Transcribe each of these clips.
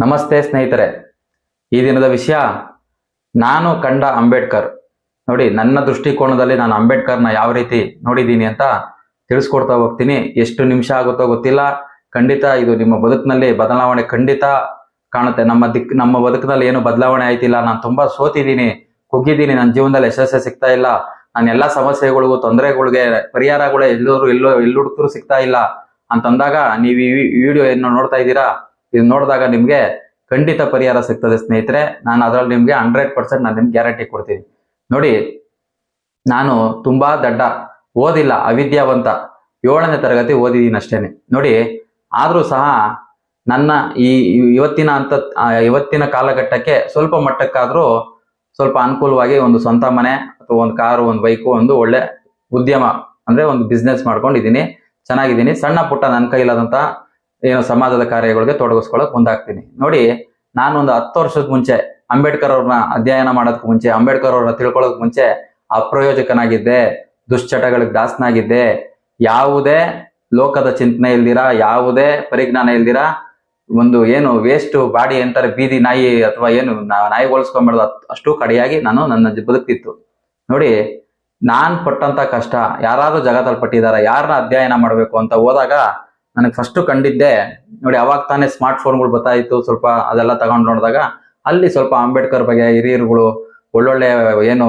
ನಮಸ್ತೆ ಸ್ನೇಹಿತರೆ. ಈ ದಿನದ ವಿಷಯ ನಾನು ಕಂಡ ಅಂಬೇಡ್ಕರ್. ನೋಡಿ, ನನ್ನ ದೃಷ್ಟಿಕೋನದಲ್ಲಿ ನಾನು ಅಂಬೇಡ್ಕರ್ನ ಯಾವ ರೀತಿ ನೋಡಿದ್ದೀನಿ ಅಂತ ತಿಳಿಸ್ಕೊಡ್ತಾ ಹೋಗ್ತೀನಿ. ಎಷ್ಟು ನಿಮಿಷ ಆಗುತ್ತೋ ಗೊತ್ತಿಲ್ಲ. ಖಂಡಿತ ಇದು ನಿಮ್ಮ ಬದುಕಿನಲ್ಲಿ ಬದಲಾವಣೆ ಖಂಡಿತ ಕಾಣುತ್ತೆ. ನಮ್ಮ ಬದುಕಿನಲ್ಲಿ ಏನು ಬದಲಾವಣೆ ಆಯ್ತಿಲ್ಲ. ನಾನು ತುಂಬಾ ಸೋತಿದ್ದೀನಿ, ಕುಗ್ಗಿದ್ದೀನಿ, ನನ್ನ ಜೀವನದಲ್ಲಿ ಯಶಸ್ಸೇ ಸಿಗ್ತಾ ಇಲ್ಲ. ನಾನು ಎಲ್ಲ ಸಮಸ್ಯೆಗಳಿಗೂ ತೊಂದರೆಗಳಿಗೆ ಪರಿಹಾರಗಳೇ ಎಲ್ಲೂ ಹುಡುಕಿದ್ರು ಸಿಗ್ತಾ ಇಲ್ಲ ಅಂತಂದಾಗ ನೀವು ಈ ವಿಡಿಯೋ ಏನು ನೋಡ್ತಾ ಇದ್ದೀರಾ, ಇದು ನೋಡಿದಾಗ ನಿಮ್ಗೆ ಖಂಡಿತ ಪರಿಹಾರ ಸಿಗ್ತದೆ ಸ್ನೇಹಿತರೆ. ನಾನು ಅದರಲ್ಲಿ ನಿಮ್ಗೆ 100% ನಾನು ನಿಮ್ಗೆ ಗ್ಯಾರಂಟಿ ಕೊಡ್ತೀನಿ. ನೋಡಿ, ನಾನು ತುಂಬಾ ದಡ್ಡ, ಓದಿಲ್ಲ, ಅವಿದ್ಯಾವಂತ, 7ನೇ ತರಗತಿ ಓದಿದ್ದೀನಿ ಅಷ್ಟೇನೆ. ನೋಡಿ, ಆದ್ರೂ ಸಹ ನನ್ನ ಈ ಇವತ್ತಿನ ಕಾಲಘಟ್ಟಕ್ಕೆ ಸ್ವಲ್ಪ ಮಟ್ಟಕ್ಕಾದ್ರೂ ಸ್ವಲ್ಪ ಅನುಕೂಲವಾಗಿ ಒಂದು ಸ್ವಂತ ಮನೆ ಅಥವಾ ಒಂದು ಕಾರು, ಒಂದು ಬೈಕು, ಒಂದು ಒಳ್ಳೆ ಉದ್ಯಮ ಅಂದ್ರೆ ಒಂದು ಬಿಸ್ನೆಸ್ ಮಾಡ್ಕೊಂಡಿದ್ದೀನಿ, ಚೆನ್ನಾಗಿದ್ದೀನಿ. ಸಣ್ಣ ಪುಟ್ಟ ನನ್ನ ಕೈಲಾದಂತ ಏನು ಸಮಾಜದ ಕಾರ್ಯಗಳಿಗೆ ತೊಡಗಿಸ್ಕೊಳಕ್ ಮುಂದಾಗ್ತೀನಿ. ನೋಡಿ, ನಾನು ಒಂದು 10 ವರ್ಷದ ಮುಂಚೆ ಅಂಬೇಡ್ಕರ್ ಅವ್ರನ್ನ ಅಧ್ಯಯನ ಮಾಡೋದಕ್ಕೆ ಮುಂಚೆ, ಅಂಬೇಡ್ಕರ್ ಅವ್ರನ್ನ ತಿಳ್ಕೊಳ್ಳೋದಕ್ಕೆ ಮುಂಚೆ ಅಪ್ರಯೋಜಕನಾಗಿದ್ದೆ, ದುಶ್ಚಟಗಳಿಗೆ ದಾಸನಾಗಿದ್ದೆ. ಯಾವುದೇ ಲೋಕದ ಚಿಂತನೆ ಇಲ್ದಿರಾ, ಯಾವುದೇ ಪರಿಜ್ಞಾನ ಇಲ್ದಿರಾ, ಒಂದು ಏನು ವೇಸ್ಟ್ ಬಾಡಿ ಅಂತಾರೆ, ಬೀದಿ ನಾಯಿ ಅಥವಾ ಏನು ನಾಯಿ ಹೋಲಿಸ್ಕೊಂಡ್ಬಿಡ್ದು ಅಷ್ಟು ಕಡೆಯಾಗಿ ನನ್ನ ಬದುಕ್ತಿತ್ತು. ನೋಡಿ, ನಾನ್ ಪಟ್ಟಂತ ಕಷ್ಟ ಯಾರಾದ್ರೂ ಜಗತ್ತಲ್ಲಿ ಪಟ್ಟಿದಾರ, ಯಾರನ್ನ ಅಧ್ಯಯನ ಮಾಡ್ಬೇಕು ಅಂತ ಹೋದಾಗ ನನಗೆ ಫಸ್ಟ್ ಕಂಡಿದ್ದೆ. ನೋಡಿ, ಅವಾಗ ತಾನೇ ಸ್ಮಾರ್ಟ್ ಫೋನ್ಗಳು ಬರ್ತಾಯಿತ್ತು. ಸ್ವಲ್ಪ ಅದೆಲ್ಲ ತಗೊಂಡು ನೋಡಿದಾಗ ಅಲ್ಲಿ ಸ್ವಲ್ಪ ಅಂಬೇಡ್ಕರ್ ಬಗ್ಗೆ ಹಿರಿಯರುಗಳು, ಒಳ್ಳೊಳ್ಳೆ ಏನು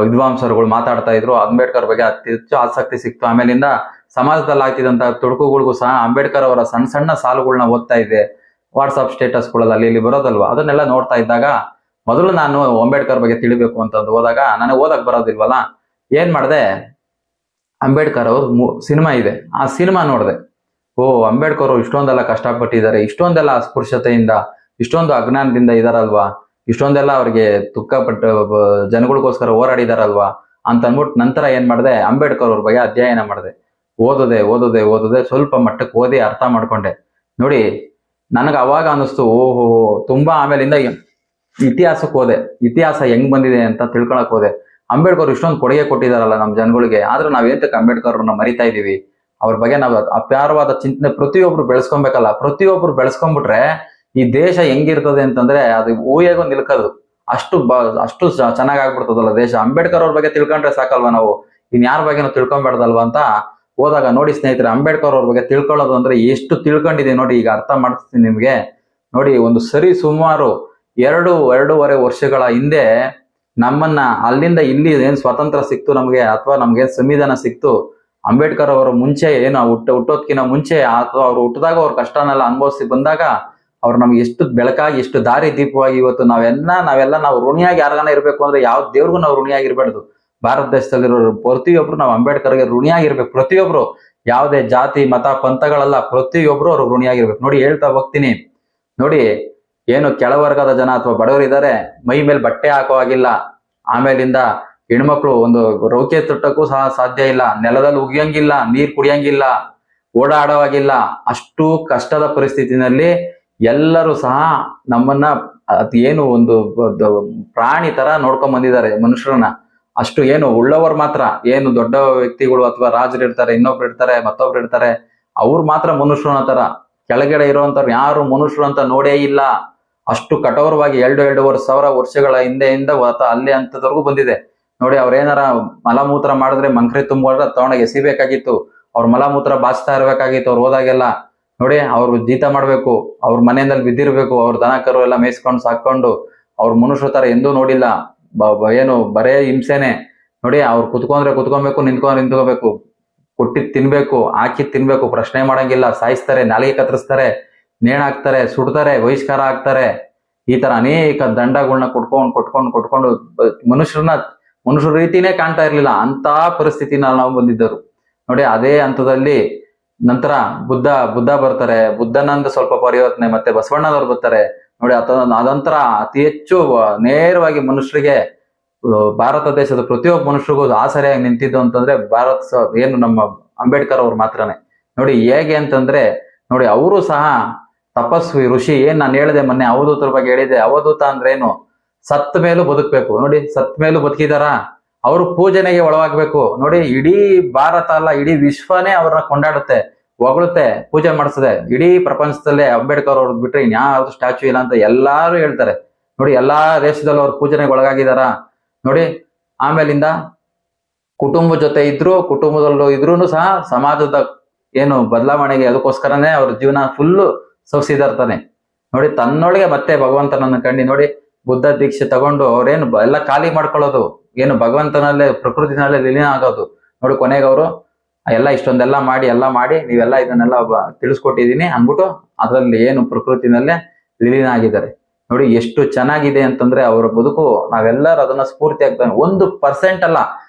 ವಿದ್ವಾಂಸರುಗಳು ಮಾತಾಡ್ತಾ ಇದ್ರು. ಅಂಬೇಡ್ಕರ್ ಬಗ್ಗೆ ಅತಿ ಹೆಚ್ಚು ಆಸಕ್ತಿ ಸಿಕ್ತು. ಆಮೇಲಿಂದ ಸಮಾಜದಲ್ಲಿ ಆಗ್ತಿದ್ದಂತ ತೊಡಕುಗಳಿಗೂ ಸಹ ಅಂಬೇಡ್ಕರ್ ಅವರ ಸಣ್ಣ ಸಣ್ಣ ಸಾಲುಗಳನ್ನ ಓದ್ತಾ ಇದ್ದೆ. ವಾಟ್ಸಪ್ ಸ್ಟೇಟಸ್ಗಳಲ್ಲಿ ಅಲ್ಲಿ ಇಲ್ಲಿ ಬರೋದಲ್ವಾ, ಅದನ್ನೆಲ್ಲ ನೋಡ್ತಾ ಇದ್ದಾಗ ಮೊದಲು ನಾನು ಅಂಬೇಡ್ಕರ್ ಬಗ್ಗೆ ತಿಳಿಬೇಕು ಅಂತಂದು ಹೋದಾಗ ನನಗೆ ಓದಕ್ ಬರೋದಿಲ್ವಲ್ಲ, ಏನ್ ಮಾಡಿದೆ, ಅಂಬೇಡ್ಕರ್ ಅವ್ರ ಸಿನಿಮಾ ಇದೆ, ಆ ಸಿನಿಮಾ ನೋಡಿದೆ. ಓ, ಅಂಬೇಡ್ಕರ್ ಅವರು ಇಷ್ಟೊಂದೆಲ್ಲ ಕಷ್ಟಪಟ್ಟಿದ್ದಾರೆ, ಇಷ್ಟೊಂದೆಲ್ಲ ಅಸ್ಪೃಶ್ಯತೆಯಿಂದ, ಇಷ್ಟೊಂದು ಅಜ್ಞಾನದಿಂದ ಇದಾರಲ್ವಾ, ಇಷ್ಟೊಂದೆಲ್ಲ ಅವ್ರಿಗೆ ದುಃಖಪಟ್ಟು ಜನಗಳಿಗೋಸ್ಕರ ಹೋರಾಡಿದಾರಲ್ವಾ ಅಂತ ಅಂದ್ಬಿಟ್ಟು ನಂತರ ಏನ್ ಮಾಡಿದೆ, ಅಂಬೇಡ್ಕರ್ ಅವ್ರ ಬಗ್ಗೆ ಅಧ್ಯಯನ ಮಾಡಿದೆ. ಓದದೆ ಸ್ವಲ್ಪ ಮಟ್ಟಕ್ಕೆ ಓದಿ ಅರ್ಥ ಮಾಡ್ಕೊಂಡೆ. ನೋಡಿ, ನನಗೆ ಅವಾಗ ಅನಿಸ್ತು, ಓಹೋ ತುಂಬಾ. ಆಮೇಲಿಂದ ಇತಿಹಾಸಕ್ಕೆ ಹೋದೆ, ಇತಿಹಾಸ ಹೆಂಗ್ ಬಂದಿದೆ ಅಂತ ತಿಳ್ಕೊಳಕ್ ಹೋದೆ. ಅಂಬೇಡ್ಕರ್ ಇಷ್ಟೊಂದು ಕೊಡುಗೆ ಕೊಟ್ಟಿದಾರಲ್ಲ ನಮ್ಮ ಜನಗಳಿಗೆ, ಆದ್ರೆ ನಾವೇಂತಕ್ಕೆ ಅಂಬೇಡ್ಕರ್ ಅವ್ರನ್ನ ಮರಿತಾ ಇದೀವಿ? ಅವ್ರ ಬಗ್ಗೆ ನಾವು ಅಪಾರವಾದ ಚಿಂತನೆ ಪ್ರತಿಯೊಬ್ರು ಬೆಳೆಸ್ಕೊಬೇಕಲ್ಲ. ಪ್ರತಿಯೊಬ್ರು ಬೆಳೆಸ್ಕೊಂಡ್ಬಿಟ್ರೆ ಈ ದೇಶ ಹೆಂಗಿರ್ತದೆ ಅಂತಂದ್ರೆ ಅದು ಊಹೆಗೂ ನಿಲ್ಕದು, ಅಷ್ಟು ಚೆನ್ನಾಗ್ ಆಗ್ಬಿಡ್ತದಲ್ಲ ದೇಶ. ಅಂಬೇಡ್ಕರ್ ಅವ್ರ ಬಗ್ಗೆ ತಿಳ್ಕೊಂಡ್ರೆ ಸಾಕಲ್ವಾ ನಾವು, ಇನ್ಯಾರ ಬಗ್ಗೆನೂ ತಿಳ್ಕೊಂಬೇಡ್ದಲ್ವಾ ಅಂತ ಹೋದಾಗ ನೋಡಿ ಸ್ನೇಹಿತರೆ, ಅಂಬೇಡ್ಕರ್ ಅವ್ರ ಬಗ್ಗೆ ತಿಳ್ಕೊಳ್ಳೋದು ಅಂದ್ರೆ ಎಷ್ಟು ತಿಳ್ಕೊಂಡಿದೆ ನೋಡಿ, ಈಗ ಅರ್ಥ ಮಾಡ್ತೀನಿ ನಿಮ್ಗೆ. ನೋಡಿ, ಒಂದು ಸರಿ ಸುಮಾರು 2-2.5 ವರ್ಷಗಳ ಹಿಂದೆ ನಮ್ಮನ್ನ ಅಲ್ಲಿಂದ ಇಲ್ಲಿ ಏನ್ ಸ್ವಾತಂತ್ರ್ಯ ಸಿಕ್ತು ನಮ್ಗೆ, ಅಥವಾ ನಮ್ಗೆ ಸಂವಿಧಾನ ಸಿಕ್ತು, ಅಂಬೇಡ್ಕರ್ ಅವರ ಮುಂಚೆ ಏನು ಹುಟ್ಟೋದ್ಕಿಂತ ಮುಂಚೆ ಅಥವಾ ಅವ್ರು ಹುಟ್ಟಿದಾಗ ಅವ್ರ ಕಷ್ಟನೆಲ್ಲ ಅನುಭವಿಸಿ ಬಂದಾಗ ಅವ್ರು ನಮ್ಗೆ ಎಷ್ಟು ಬೆಳಕಾಗಿ, ಎಷ್ಟು ದಾರಿ ದೀಪವಾಗಿ ಇವತ್ತು ನಾವು ಋಣಿಯಾಗಿ ಯಾರಿಗಾನ ಇರ್ಬೇಕು ಅಂದ್ರೆ ಯಾವ ದೇವ್ರಿಗೂ ನಾವು ಋಣಿಯಾಗಿರ್ಬಾರ್ದು. ಭಾರತ ದೇಶದಲ್ಲಿರೋ ಪ್ರತಿಯೊಬ್ರು ನಾವು ಅಂಬೇಡ್ಕರ್ಗೆ ಋಣಿಯಾಗಿರ್ಬೇಕು. ಪ್ರತಿಯೊಬ್ರು, ಯಾವುದೇ ಜಾತಿ ಮತ ಪಂಥಗಳಲ್ಲ, ಪ್ರತಿಯೊಬ್ರು ಅವ್ರು ಋಣಿಯಾಗಿರ್ಬೇಕು. ನೋಡಿ, ಹೇಳ್ತಾ ಹೋಗ್ತೀನಿ. ನೋಡಿ, ಏನು ಕೆಳವರ್ಗದ ಜನ ಅಥವಾ ಬಡವರಿದ್ದಾರೆ, ಮೈ ಮೇಲೆ ಬಟ್ಟೆ ಹಾಕೋ ಆಗಿಲ್ಲ, ಆಮೇಲಿಂದ ಹೆಣ್ಮಕ್ಳು ಒಂದು ರೌಕೆ ತೊಟ್ಟಕ್ಕೂ ಸಹ ಸಾಧ್ಯ ಇಲ್ಲ, ನೆಲದಲ್ಲಿ ಉಗಿಯಂಗಿಲ್ಲ, ನೀರ್ ಕುಡಿಯಂಗಿಲ್ಲ, ಓಡಾಡೋವಾಗಿಲ್ಲ. ಅಷ್ಟು ಕಷ್ಟದ ಪರಿಸ್ಥಿತಿನಲ್ಲಿ ಎಲ್ಲರೂ ಸಹ ನಮ್ಮನ್ನ ಏನು ಒಂದು ಪ್ರಾಣಿ ತರ ನೋಡ್ಕೊಂಡ್ ಬಂದಿದ್ದಾರೆ ಮನುಷ್ಯರನ್ನ. ಅಷ್ಟು ಏನು ಉಳ್ಳವರು ಮಾತ್ರ, ಏನು ದೊಡ್ಡ ವ್ಯಕ್ತಿಗಳು ಅಥವಾ ರಾಜರು ಇರ್ತಾರೆ, ಇನ್ನೊಬ್ರು ಇರ್ತಾರೆ, ಮತ್ತೊಬ್ರು ಇರ್ತಾರೆ, ಅವ್ರು ಮಾತ್ರ ಮನುಷ್ಯನ ತರ. ಕೆಳಗಡೆ ಇರುವಂತವ್ರು ಯಾರು ಮನುಷ್ಯರು ಅಂತ ನೋಡೇ ಇಲ್ಲ. ಅಷ್ಟು ಕಠೋರವಾಗಿ 2-2.5 ಸಾವಿರ ವರ್ಷಗಳ ಹಿಂದೆಯಿಂದ ಅಲ್ಲಿ ಅಂತದವರೆಗೂ ಬಂದಿದೆ. ನೋಡಿ, ಅವ್ರೇನಾರ ಮಲಮೂತ್ರ ಮಾಡಿದ್ರೆ ಮಂಕ್ರಿ ತುಂಬಿದ್ರೆ ತಗೊಂಡಾಗ ಎಸಿಬೇಕಾಗಿತ್ತು, ಅವ್ರ ಮಲಮೂತ್ರ ಬಾಚ್ತಾ ಇರ್ಬೇಕಾಗಿತ್ತು ಅವ್ರು ಹೋದಾಗೆಲ್ಲ. ನೋಡಿ, ಅವ್ರು ಜೀತ ಮಾಡ್ಬೇಕು, ಅವ್ರ ಮನೆಯಲ್ಲಿ ಬಿದ್ದಿರ್ಬೇಕು, ಅವ್ರ ದನ ಕರು ಎಲ್ಲ ಮೇಯಿಸ್ಕೊಂಡು ಸಾಕೊಂಡು, ಅವ್ರ ಮನುಷ್ಯರ ತರ ಎಂದೂ ನೋಡಿಲ್ಲ. ಏನು ಬರೇ ಹಿಂಸೆನೆ. ನೋಡಿ, ಅವ್ರು ಕುತ್ಕೊಬೇಕು, ನಿಂತ್ಕೋಬೇಕು, ಕೊಟ್ಟಿದ್ ತಿನ್ಬೇಕು, ಹಾಕಿದ್ ತಿನ್ಬೇಕು, ಪ್ರಶ್ನೆ ಮಾಡಂಗಿಲ್ಲ, ಸಾಯಿಸ್ತಾರೆ, ನಾಲಿಗೆ ಕತ್ತರಿಸ್ತಾರೆ, ನೇಣ್ ಹಾಕ್ತಾರೆ, ಸುಡ್ತಾರೆ, ಬಹಿಷ್ಕಾರ ಹಾಕ್ತಾರೆ. ಈ ತರ ಅನೇಕ ದಂಡಗಳನ್ನ ಕೊಟ್ಕೊಂಡು ಮನುಷ್ಯರ ರೀತಿನೇ ಕಾಣ್ತಾ ಇರ್ಲಿಲ್ಲ. ಅಂತ ಪರಿಸ್ಥಿತಿನ ನಾವು ಬಂದಿದ್ದರು. ನೋಡಿ, ಅದೇ ಹಂತದಲ್ಲಿ ನಂತರ ಬುದ್ಧ ಬರ್ತಾರೆ, ಬುದ್ಧನಂದ ಸ್ವಲ್ಪ ಪರಿವರ್ತನೆ, ಮತ್ತೆ ಬಸವಣ್ಣನವ್ರು ಬರ್ತಾರೆ. ನೋಡಿ, ಅದಂತರ ಅತಿ ಹೆಚ್ಚು ನೇರವಾಗಿ ಮನುಷ್ಯರಿಗೆ, ಭಾರತ ದೇಶದ ಪ್ರತಿಯೊಬ್ಬ ಮನುಷ್ಯರಿಗೂ ಆಸರೆಯಾಗಿ ನಿಂತಿದ್ದು ಅಂತಂದ್ರೆ ಏನು ನಮ್ಮ ಅಂಬೇಡ್ಕರ್ ಅವ್ರು ಮಾತ್ರನೇ. ನೋಡಿ, ಹೇಗೆ ಅಂತಂದ್ರೆ, ನೋಡಿ, ಅವರು ಸಹ ತಪಸ್ವಿ ಋಷಿ. ಏನ್ ನಾನು ಹೇಳಿದೆ ಮೊನ್ನೆ ಅವಧೂತರ ಬಗ್ಗೆ ಹೇಳಿದೆ. ಅವಧೂತ ಅಂದ್ರೆ ಏನು? ಸತ್ತ ಮೇಲೂ ಬದುಕ್ಬೇಕು. ನೋಡಿ, ಸತ್ತ ಮೇಲೂ ಬದುಕಿದಾರ, ಅವರು ಪೂಜನೆಗೆ ಒಳವಾಗ್ಬೇಕು. ನೋಡಿ, ಇಡೀ ಭಾರತ ಅಲ್ಲ, ಇಡೀ ವಿಶ್ವನೇ ಅವ್ರನ್ನ ಕೊಂಡಾಡುತ್ತೆ. ಹೊಗಳುತ್ತೆ, ಪೂಜೆ ಮಾಡಿಸ್ತದೆ. ಇಡೀ ಪ್ರಪಂಚದಲ್ಲೇ ಅಂಬೇಡ್ಕರ್ ಅವ್ರದ್ದು ಬಿಟ್ರೆ ಇನ್ಯಾವ್ದು ಸ್ಟ್ಯಾಚ್ಯೂ ಇಲ್ಲ ಅಂತ ಎಲ್ಲಾರು ಹೇಳ್ತಾರೆ. ನೋಡಿ, ಎಲ್ಲಾ ದೇಶದಲ್ಲೂ ಅವ್ರ ಪೂಜನೆಗೆ ಒಳಗಾಗಿದಾರ ನೋಡಿ. ಆಮೇಲಿಂದ ಕುಟುಂಬ ಜೊತೆ ಇದ್ರು, ಕುಟುಂಬದಲ್ಲೂ ಇದ್ರೂನು ಸಹ ಸಮಾಜದ ಏನು ಬದಲಾವಣೆಗೆ ಅದಕ್ಕೋಸ್ಕರನೇ ಅವ್ರ ಜೀವನ ಫುಲ್ಲು ಸವಸಿದಾರ್ತಾನೆ ನೋಡಿ. ತನ್ನೊಳಗೆ ಮತ್ತೆ ಭಗವಂತನನ್ನ ಕಂಡು ನೋಡಿ, ಬುದ್ಧ ದೀಕ್ಷೆ ತಗೊಂಡು ಅವ್ರೇನು ಎಲ್ಲ ಖಾಲಿ ಮಾಡ್ಕೊಳ್ಳೋದು, ಏನು ಭಗವಂತನಲ್ಲೇ ಪ್ರಕೃತಿನಲ್ಲೇ ವಿಲೀನ ಆಗೋದು ನೋಡಿ. ಕೊನೆಗೆ ಅವರು ಎಲ್ಲ ಇಷ್ಟೊಂದೆಲ್ಲ ಮಾಡಿ ನೀವೆಲ್ಲ ಇದನ್ನೆಲ್ಲ ತಿಳಿಸ್ಕೊಟ್ಟಿದೀನಿ ಅಂದ್ಬಿಟ್ಟು ಅದ್ರಲ್ಲಿ ಏನು ಪ್ರಕೃತಿನಲ್ಲೇ ವಿಲೀನ ಆಗಿದ್ದಾರೆ ನೋಡಿ. ಎಷ್ಟು ಚೆನ್ನಾಗಿದೆ ಅಂತಂದ್ರೆ ಅವರ ಬದುಕು. ನಾವೆಲ್ಲರೂ ಅದನ್ನ ಸ್ಫೂರ್ತಿ ಆಗ್ತಾನೆ. 1% ಅಲ್ಲ,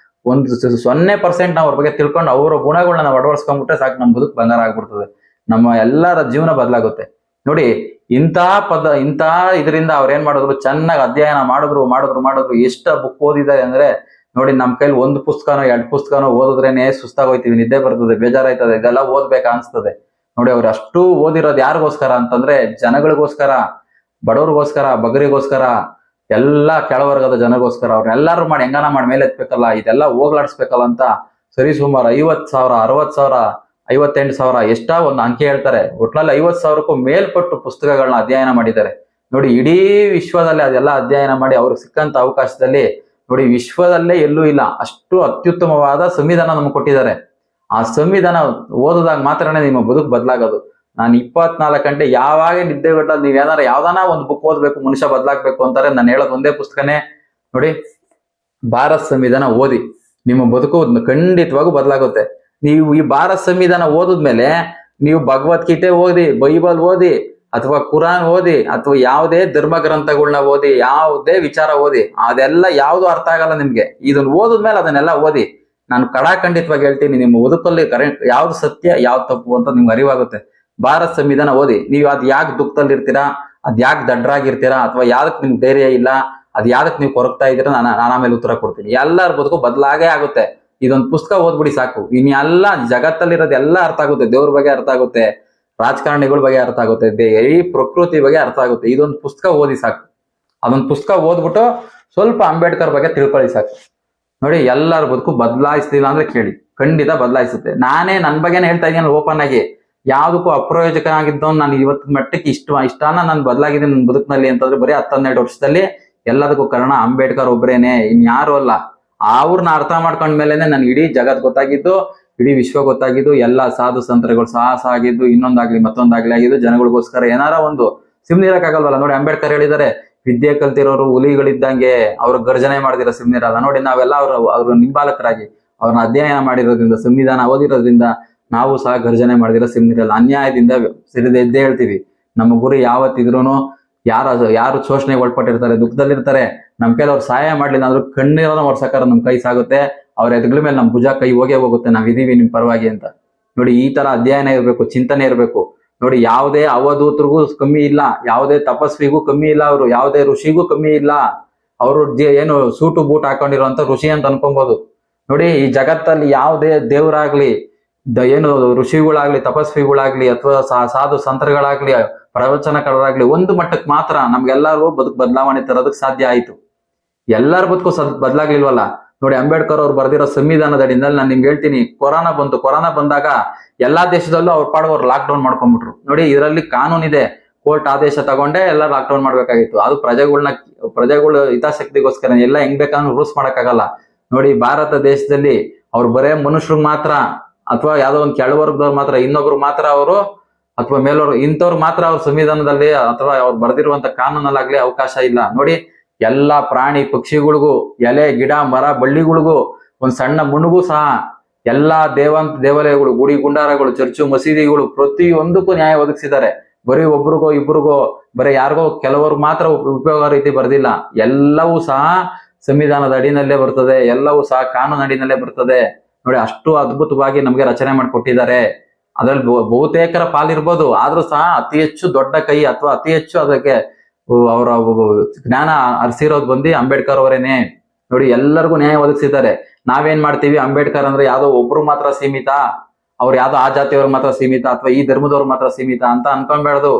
0% ನಾವು ಅವ್ರ ಬಗ್ಗೆ ತಿಳ್ಕೊಂಡು ಅವರ ಗುಣಗಳನ್ನ ನಾವು ಅಳವಡಿಸ್ಕೊಂಡ್ಬಿಟ್ರೆ ಸಾಕು, ನಮ್ಮ ಬದುಕು ಬಂಗಾರ ಆಗ್ಬಿಡ್ತದೆ. ನಮ್ಮ ಎಲ್ಲರ ಜೀವನ ಬದಲಾಗುತ್ತೆ ನೋಡಿ. ಇಂಥ ಇದರಿಂದ ಅವ್ರ ಏನ್ ಮಾಡಿದ್ರು, ಚೆನ್ನಾಗಿ ಅಧ್ಯಯನ ಮಾಡಿದ್ರು. ಎಷ್ಟು ಬುಕ್ ಓದಿದ್ದಾರೆ ಅಂದ್ರೆ ನೋಡಿ, ನಮ್ ಕೈಲಿ 1 ಪುಸ್ತಕನೋ 2 ಪುಸ್ತಕನೋ ಓದಿದ್ರೇನೆ ಸುಸ್ತಾಗೋಯ್ತೀವಿ, ನಿದ್ದೆ ಬರ್ತದೆ, ಬೇಜಾರಾಯ್ತದೆ, ಇದೆಲ್ಲ ಓದ್ಬೇಕಾ ಅನ್ಸ್ತದೆ ನೋಡಿ. ಅವ್ರು ಅಷ್ಟು ಓದಿರೋದು ಯಾರಿಗೋಸ್ಕರ ಅಂತಂದ್ರೆ ಜನಗಳಿಗೋಸ್ಕರ, ಬಡವ್ರಿಗೋಸ್ಕರ, ಬಗರಿಗೋಸ್ಕರ, ಎಲ್ಲ ಕೆಳವರ್ಗದ ಜನಗೋಸ್ಕರ. ಅವ್ರನ್ನೆಲ್ಲಾರು ಮಾಡಿ ಹೆಂಗಾನ ಮಾಡಿ ಮೇಲೆ ಎತ್ಬೇಕಲ್ಲ, ಇದೆಲ್ಲ ಹೋಗ್ಲಾಡಿಸ್ಬೇಕಲ್ಲ ಅಂತ ಸರಿ ಸುಮಾರು 50,000, 60,000, 58,000 ಎಷ್ಟಾ ಒಂದು ಅಂಕೆ ಹೇಳ್ತಾರೆ. ಒಟ್ನಲ್ಲಿ 50,000ಕ್ಕೂ ಮೇಲ್ಪಟ್ಟು ಪುಸ್ತಕಗಳನ್ನ ಅಧ್ಯಯನ ಮಾಡಿದ್ದಾರೆ ನೋಡಿ. ಇಡೀ ವಿಶ್ವದಲ್ಲಿ ಅದೆಲ್ಲ ಅಧ್ಯಯನ ಮಾಡಿ ಅವ್ರಿಗೆ ಸಿಕ್ಕಂತ ಅವಕಾಶದಲ್ಲಿ ನೋಡಿ, ವಿಶ್ವದಲ್ಲೇ ಎಲ್ಲೂ ಇಲ್ಲ ಅಷ್ಟು ಅತ್ಯುತ್ತಮವಾದ ಸಂವಿಧಾನ ನಮ್ಗೆ ಕೊಟ್ಟಿದ್ದಾರೆ. ಆ ಸಂವಿಧಾನ ಓದಿದಾಗ ಮಾತ್ರನೇ ನಿಮ್ಮ ಬದುಕು ಬದಲಾಗೋದು. ನಾನು 24 ಗಂಟೆ ಯಾವಾಗ ನಿದ್ದೆ ಬಿಟ್ಟಲ್ಲಿ ನೀವೇನಾರ ಯಾವ್ದಾನ ಒಂದು ಬುಕ್ ಓದ್ಬೇಕು, ಮನುಷ್ಯ ಬದಲಾಗ್ಬೇಕು ಅಂತಾರೆ, ನಾನು ಹೇಳೋದು ಒಂದೇ ಪುಸ್ತಕನೇ ನೋಡಿ, ಭಾರತ ಸಂವಿಧಾನ ಓದಿ. ನಿಮ್ಮ ಬದುಕು ಖಂಡಿತವಾಗೂ ಬದಲಾಗುತ್ತೆ. ನೀವು ಈ ಭಾರತ ಸಂವಿಧಾನ ಓದಿದ್ಮೇಲೆ ನೀವು ಭಗವದ್ಗೀತೆ ಓದಿ, ಬೈಬಲ್ ಓದಿ, ಅಥವಾ ಕುರಾನ್ ಓದಿ, ಅಥವಾ ಯಾವುದೇ ಧರ್ಮ ಗ್ರಂಥಗಳನ್ನ ಓದಿ, ಯಾವುದೇ ವಿಚಾರ ಓದಿ, ಅದೆಲ್ಲ ಯಾವ್ದು ಅರ್ಥ ಆಗಲ್ಲ ನಿಮ್ಗೆ. ಇದನ್ನ ಓದಿದ್ಮೇಲೆ ಅದನ್ನೆಲ್ಲ ಓದಿ. ನಾನು ಖಂಡಿತವಾಗಿ ಹೇಳ್ತೀನಿ, ನಿಮ್ಮ ಬದುಕಲ್ಲಿ ಕರೆಂಟ್ ಯಾವ್ದು ಸತ್ಯ ಯಾವ್ದು ತಪ್ಪು ಅಂತ ನಿಮ್ಗೆ ಅರಿವಾಗುತ್ತೆ. ಭಾರತ ಸಂವಿಧಾನ ಓದಿ. ನೀವು ಅದ್ ಯಾಕೆ ದುಃಖದಲ್ಲಿ ಇರ್ತೀರಾ, ಅದ್ ಯಾಕೆ ದಡ್ಡರಾಗಿರ್ತೀರಾ, ಅಥವಾ ಯಾವ್ದಕ್ ನಿಮ್ಗೆ ಧೈರ್ಯ ಇಲ್ಲ, ಅದ್ ಯಾವ್ದಕ್ ನೀವು ಕೊರಗ್ತಾ ಇದ್ದೀರಾ, ನಾನು ಆಮೇಲೆ ಉತ್ತರ ಕೊಡ್ತೀನಿ. ಎಲ್ಲರ ಬದುಕು ಬದಲಾಗೇ ಆಗುತ್ತೆ. ಇದೊಂದು ಪುಸ್ತಕ ಓದ್ಬಿಡಿ ಸಾಕು, ಇನ್ನೆಲ್ಲ ಜಗತ್ತಲ್ಲಿರೋದು ಎಲ್ಲ ಅರ್ಥ ಆಗುತ್ತೆ. ದೇವ್ರ ಬಗ್ಗೆ ಅರ್ಥ ಆಗುತ್ತೆ, ರಾಜಕಾರಣಿಗಳ ಬಗ್ಗೆ ಅರ್ಥ ಆಗುತ್ತೆ, ಈ ಪ್ರಕೃತಿ ಬಗ್ಗೆ ಅರ್ಥ ಆಗುತ್ತೆ. ಇದೊಂದು ಪುಸ್ತಕ ಓದಿ ಸಾಕು. ಅದೊಂದು ಪುಸ್ತಕ ಓದ್ಬಿಟ್ಟು ಸ್ವಲ್ಪ ಅಂಬೇಡ್ಕರ್ ಬಗ್ಗೆ ತಿಳ್ಕೊಳ್ಳಿ ಸಾಕು ನೋಡಿ. ಎಲ್ಲರ ಬದುಕು ಬದಲಾಯಿಸ್ಲಿಲ್ಲ ಅಂದ್ರೆ ಕೇಳಿ, ಖಂಡಿತ ಬದಲಾಯಿಸುತ್ತೆ. ನಾನೇ ನನ್ನ ಬಗ್ಗೆನೇ ಹೇಳ್ತಾ ಇದ್ದೀನಿ ಓಪನ್ ಆಗಿ. ಯಾವ್ದಕ್ಕೂ ಅಪ್ರಯೋಜಕ ಆಗಿದ್ದವ್ ನಾನು ಇವತ್ತು ಮಟ್ಟಕ್ಕೆ ಇಷ್ಟಾನ ನಾನು ಬದಲಾಗಿದ್ದೀನಿ ನನ್ನ ಬದುಕಿನಲ್ಲಿ ಅಂತಂದ್ರೆ ಬರೀ 10-12 ವರ್ಷದಲ್ಲಿ. ಎಲ್ಲದಕ್ಕೂ ಕಾರಣ ಅಂಬೇಡ್ಕರ್ ಒಬ್ರೇನೆ, ಇನ್ಯಾರು ಅಲ್ಲ. ಅವ್ರನ್ನ ಅರ್ಥ ಮಾಡ್ಕೊಂಡ್ಮೇಲೆನೆ ನನ್ಗೆ ಇಡೀ ಜಗತ್ ಗೊತ್ತಾಗಿದ್ದು, ಇಡೀ ವಿಶ್ವ ಗೊತ್ತಾಗಿದ್ದು, ಎಲ್ಲ ಸಾಧು ಸಂತರುಗಳು ಸಾಹಸ ಆಗಿದ್ದು, ಇನ್ನೊಂದಾಗ್ಲಿ ಮತ್ತೊಂದಾಗ್ಲಿ ಆಗಿದ್ದು ಜನಗಳಿಗೋಸ್ಕರ ಏನಾರ ಒಂದು ಸಿಮ್ನಿರಕ್ಕಾಗಲ್ವಲ್ಲ ನೋಡಿ. ಅಂಬೇಡ್ಕರ್ ಹೇಳಿದ್ದಾರೆ, ವಿದ್ಯೆ ಕಲ್ತಿರೋರು ಹುಲಿಗಳಿದ್ದಂಗೆ, ಅವ್ರ ಗರ್ಜನೆ ಮಾಡಿದಿರೋ ಸಿಮ್ನಿರಲ್ಲ ನೋಡಿ. ನಾವೆಲ್ಲ ಅವ್ರ ನಿಂಬಾಲಕರಾಗಿ ಅವ್ರನ್ನ ಅಧ್ಯಯನ ಮಾಡಿರೋದ್ರಿಂದ, ಸಂವಿಧಾನ ಓದಿರೋದ್ರಿಂದ ನಾವು ಸಹ ಗರ್ಜನೆ ಮಾಡಿದಿರೋ ಸಿಮ್ನಿರಲ್ಲ. ಅನ್ಯಾಯದಿಂದ ಸಿರಿದೆದ್ದೇ ಹೇಳ್ತೀವಿ. ನಮ್ಮ ಗುರಿ ಯಾವತ್ತಿದ್ರೂ ಯಾರು ಶೋಷಣೆಗೆ ಒಳಪಟ್ಟಿರ್ತಾರೆ, ದುಃಖದಲ್ಲಿರ್ತಾರೆ, ನಮ್ ಕೈಲಿ ಅವ್ರು ಸಹಾಯ ಮಾಡ್ಲಿಲ್ಲ ಅಂದ್ರೂ ಕಣ್ಣೀರನ್ನ ಒರ್ಸಕ್ಕಾರ ನಮ್ ಕೈ ಸಾಗುತ್ತೆ. ಅವ್ರ ಎದುಗಳ ಮೇಲೆ ನಮ್ ಭುಜ ಕೈ ಹೋಗುತ್ತೆ, ನಾವಿದೀವಿ ನಿಮ್ ಪರವಾಗಿ ಅಂತ ನೋಡಿ. ಈ ತರ ಅಧ್ಯಯನ ಇರ್ಬೇಕು, ಚಿಂತನೆ ಇರ್ಬೇಕು ನೋಡಿ. ಯಾವುದೇ ಅವಧೂತರಿಗೂ ಕಮ್ಮಿ ಇಲ್ಲ, ಯಾವುದೇ ತಪಸ್ವಿಗೂ ಕಮ್ಮಿ ಇಲ್ಲ, ಅವರು ಯಾವುದೇ ಋಷಿಗೂ ಕಮ್ಮಿ ಇಲ್ಲ. ಅವರು ಏನು ಸೂಟು ಬೂಟ್ ಹಾಕೊಂಡಿರುವಂತ ಋಷಿ ಅಂತ ಅನ್ಕೊಬಹುದು ನೋಡಿ. ಈ ಜಗತ್ತಲ್ಲಿ ಯಾವುದೇ ದೇವರಾಗ್ಲಿ, ಏನು ಋಷಿಗಳಾಗ್ಲಿ, ತಪಸ್ವಿಗಳಾಗ್ಲಿ, ಅಥವಾ ಸಾಧು ಸಂತರುಗಳಾಗ್ಲಿ, ಪ್ರವಚನಕಾರರಾಗ್ಲಿ, ಒಂದು ಮಟ್ಟಕ್ಕೆ ಮಾತ್ರ ನಮ್ಗೆಲ್ಲರೂ ಬದುಕು ಬದಲಾವಣೆ ತರೋದಕ್ಕೆ ಸಾಧ್ಯ ಆಯ್ತು. ಎಲ್ಲರ ಬದುಕು ಬದಲಾಗ್ಲಿಲ್ವಲ್ಲ ನೋಡಿ. ಅಂಬೇಡ್ಕರ್ ಅವ್ರು ಬರ್ದಿರೋ ಸಂವಿಧಾನದ ಅಡಿನಲ್ಲಿ ನಾನು ನಿಮ್ಗೆ ಹೇಳ್ತೀನಿ, ಕೊರೋನಾ ಬಂದಾಗ ಎಲ್ಲಾ ದೇಶದಲ್ಲೂ ಅವ್ರ ಪಾಡವ್ರು ಲಾಕ್ ಡೌನ್ ಮಾಡ್ಕೊಂಡ್ಬಿಟ್ರು ನೋಡಿ. ಇದರಲ್ಲಿ ಕಾನೂನಿದೆ, ಕೋರ್ಟ್ ಆದೇಶ ತಗೊಂಡೆ ಎಲ್ಲ ಲಾಕ್ ಡೌನ್ ಮಾಡ್ಬೇಕಾಗಿತ್ತು. ಅದು ಪ್ರಜೆಗಳ ಹಿತಾಸಕ್ತಿಗೋಸ್ಕರ. ಎಲ್ಲ ಹೆಂಗ್ ಬೇಕಾದ್ರೂ ರೂಲ್ಸ್ ಮಾಡಕ್ಕಾಗಲ್ಲ ನೋಡಿ. ಭಾರತ ದೇಶದಲ್ಲಿ ಅವ್ರು ಬರೇ ಮನುಷ್ಯರಿಗೆ ಮಾತ್ರ, ಅಥವಾ ಯಾವ್ದೋ ಒಂದು ಕೆಳವರ್ಗದವ್ರು ಮಾತ್ರ, ಇನ್ನೊಬ್ರು ಮಾತ್ರ ಅವರು, ಅಥವಾ ಮೇಲವ್ರು, ಇಂಥವ್ರು ಮಾತ್ರ ಅವ್ರ ಸಂವಿಧಾನದಲ್ಲಿ ಅಥವಾ ಅವ್ರು ಬರ್ದಿರುವಂತ ಕಾನೂನಲ್ಲಾಗ್ಲಿ ಅವಕಾಶ ಇಲ್ಲ ನೋಡಿ. ಎಲ್ಲಾ ಪ್ರಾಣಿ ಪಕ್ಷಿಗಳಿಗೂ, ಎಲೆ ಗಿಡ ಮರ ಬಳ್ಳಿಗಳಿಗೂ, ಒಂದ್ ಸಣ್ಣ ಮಣ್ಣುಗೂ ಸಹ, ಎಲ್ಲಾ ದೇವಾಲಯಗಳು, ಗುಡಿ ಗುಂಡಾರಗಳು, ಚರ್ಚು ಮಸೀದಿಗಳು, ಪ್ರತಿಯೊಂದಕ್ಕೂ ನ್ಯಾಯ ಒದಗಿಸಿದ್ದಾರೆ. ಬರೀ ಒಬ್ರಿಗೋ ಇಬ್ರಿಗೋ, ಬರೀ ಯಾರಿಗೋ ಕೆಲವರು ಮಾತ್ರ ಉಪಯೋಗ ರೀತಿ ಬರ್ದಿಲ್ಲ. ಎಲ್ಲವೂ ಸಹ ಸಂವಿಧಾನದ ಅಡಿನಲ್ಲೇ ಬರ್ತದೆ, ಎಲ್ಲವೂ ಸಹ ಕಾನೂನು ಅಡಿನಲ್ಲೇ ಬರ್ತದೆ ನೋಡಿ. ಅಷ್ಟು ಅದ್ಭುತವಾಗಿ ನಮ್ಗೆ ರಚನೆ ಮಾಡಿಕೊಟ್ಟಿದ್ದಾರೆ. ಅದ್ರಲ್ಲಿ ಬಹುತೇಕರ ಪಾಲಿರ್ಬೋದು, ಆದ್ರೂ ಸಹ ಅತಿ ಹೆಚ್ಚು ದೊಡ್ಡ ಕೈ ಅಥವಾ ಅತಿ ಹೆಚ್ಚು ಅದಕ್ಕೆ ಅವರ ಜ್ಞಾನ ಹರಿಸಿರೋದು ಬಂದು ಅಂಬೇಡ್ಕರ್ ಅವರೇನೆ ನೋಡಿ. ಎಲ್ಲರಿಗೂ ನ್ಯಾಯ ಒದಗಿಸಿದ್ದಾರೆ. ನಾವೇನ್ ಮಾಡ್ತೀವಿ, ಅಂಬೇಡ್ಕರ್ ಅಂದ್ರೆ ಯಾವ್ದೋ ಒಬ್ರು ಮಾತ್ರ ಸೀಮಿತ, ಅವ್ರು ಯಾವ್ದೋ ಆ ಜಾತಿಯವ್ರ ಮಾತ್ರ ಸೀಮಿತ, ಅಥವಾ ಈ ಧರ್ಮದವ್ರು ಮಾತ್ರ ಸೀಮಿತ ಅಂತ ಅನ್ಕೊಂಡ್ಬೇಡ್ದು.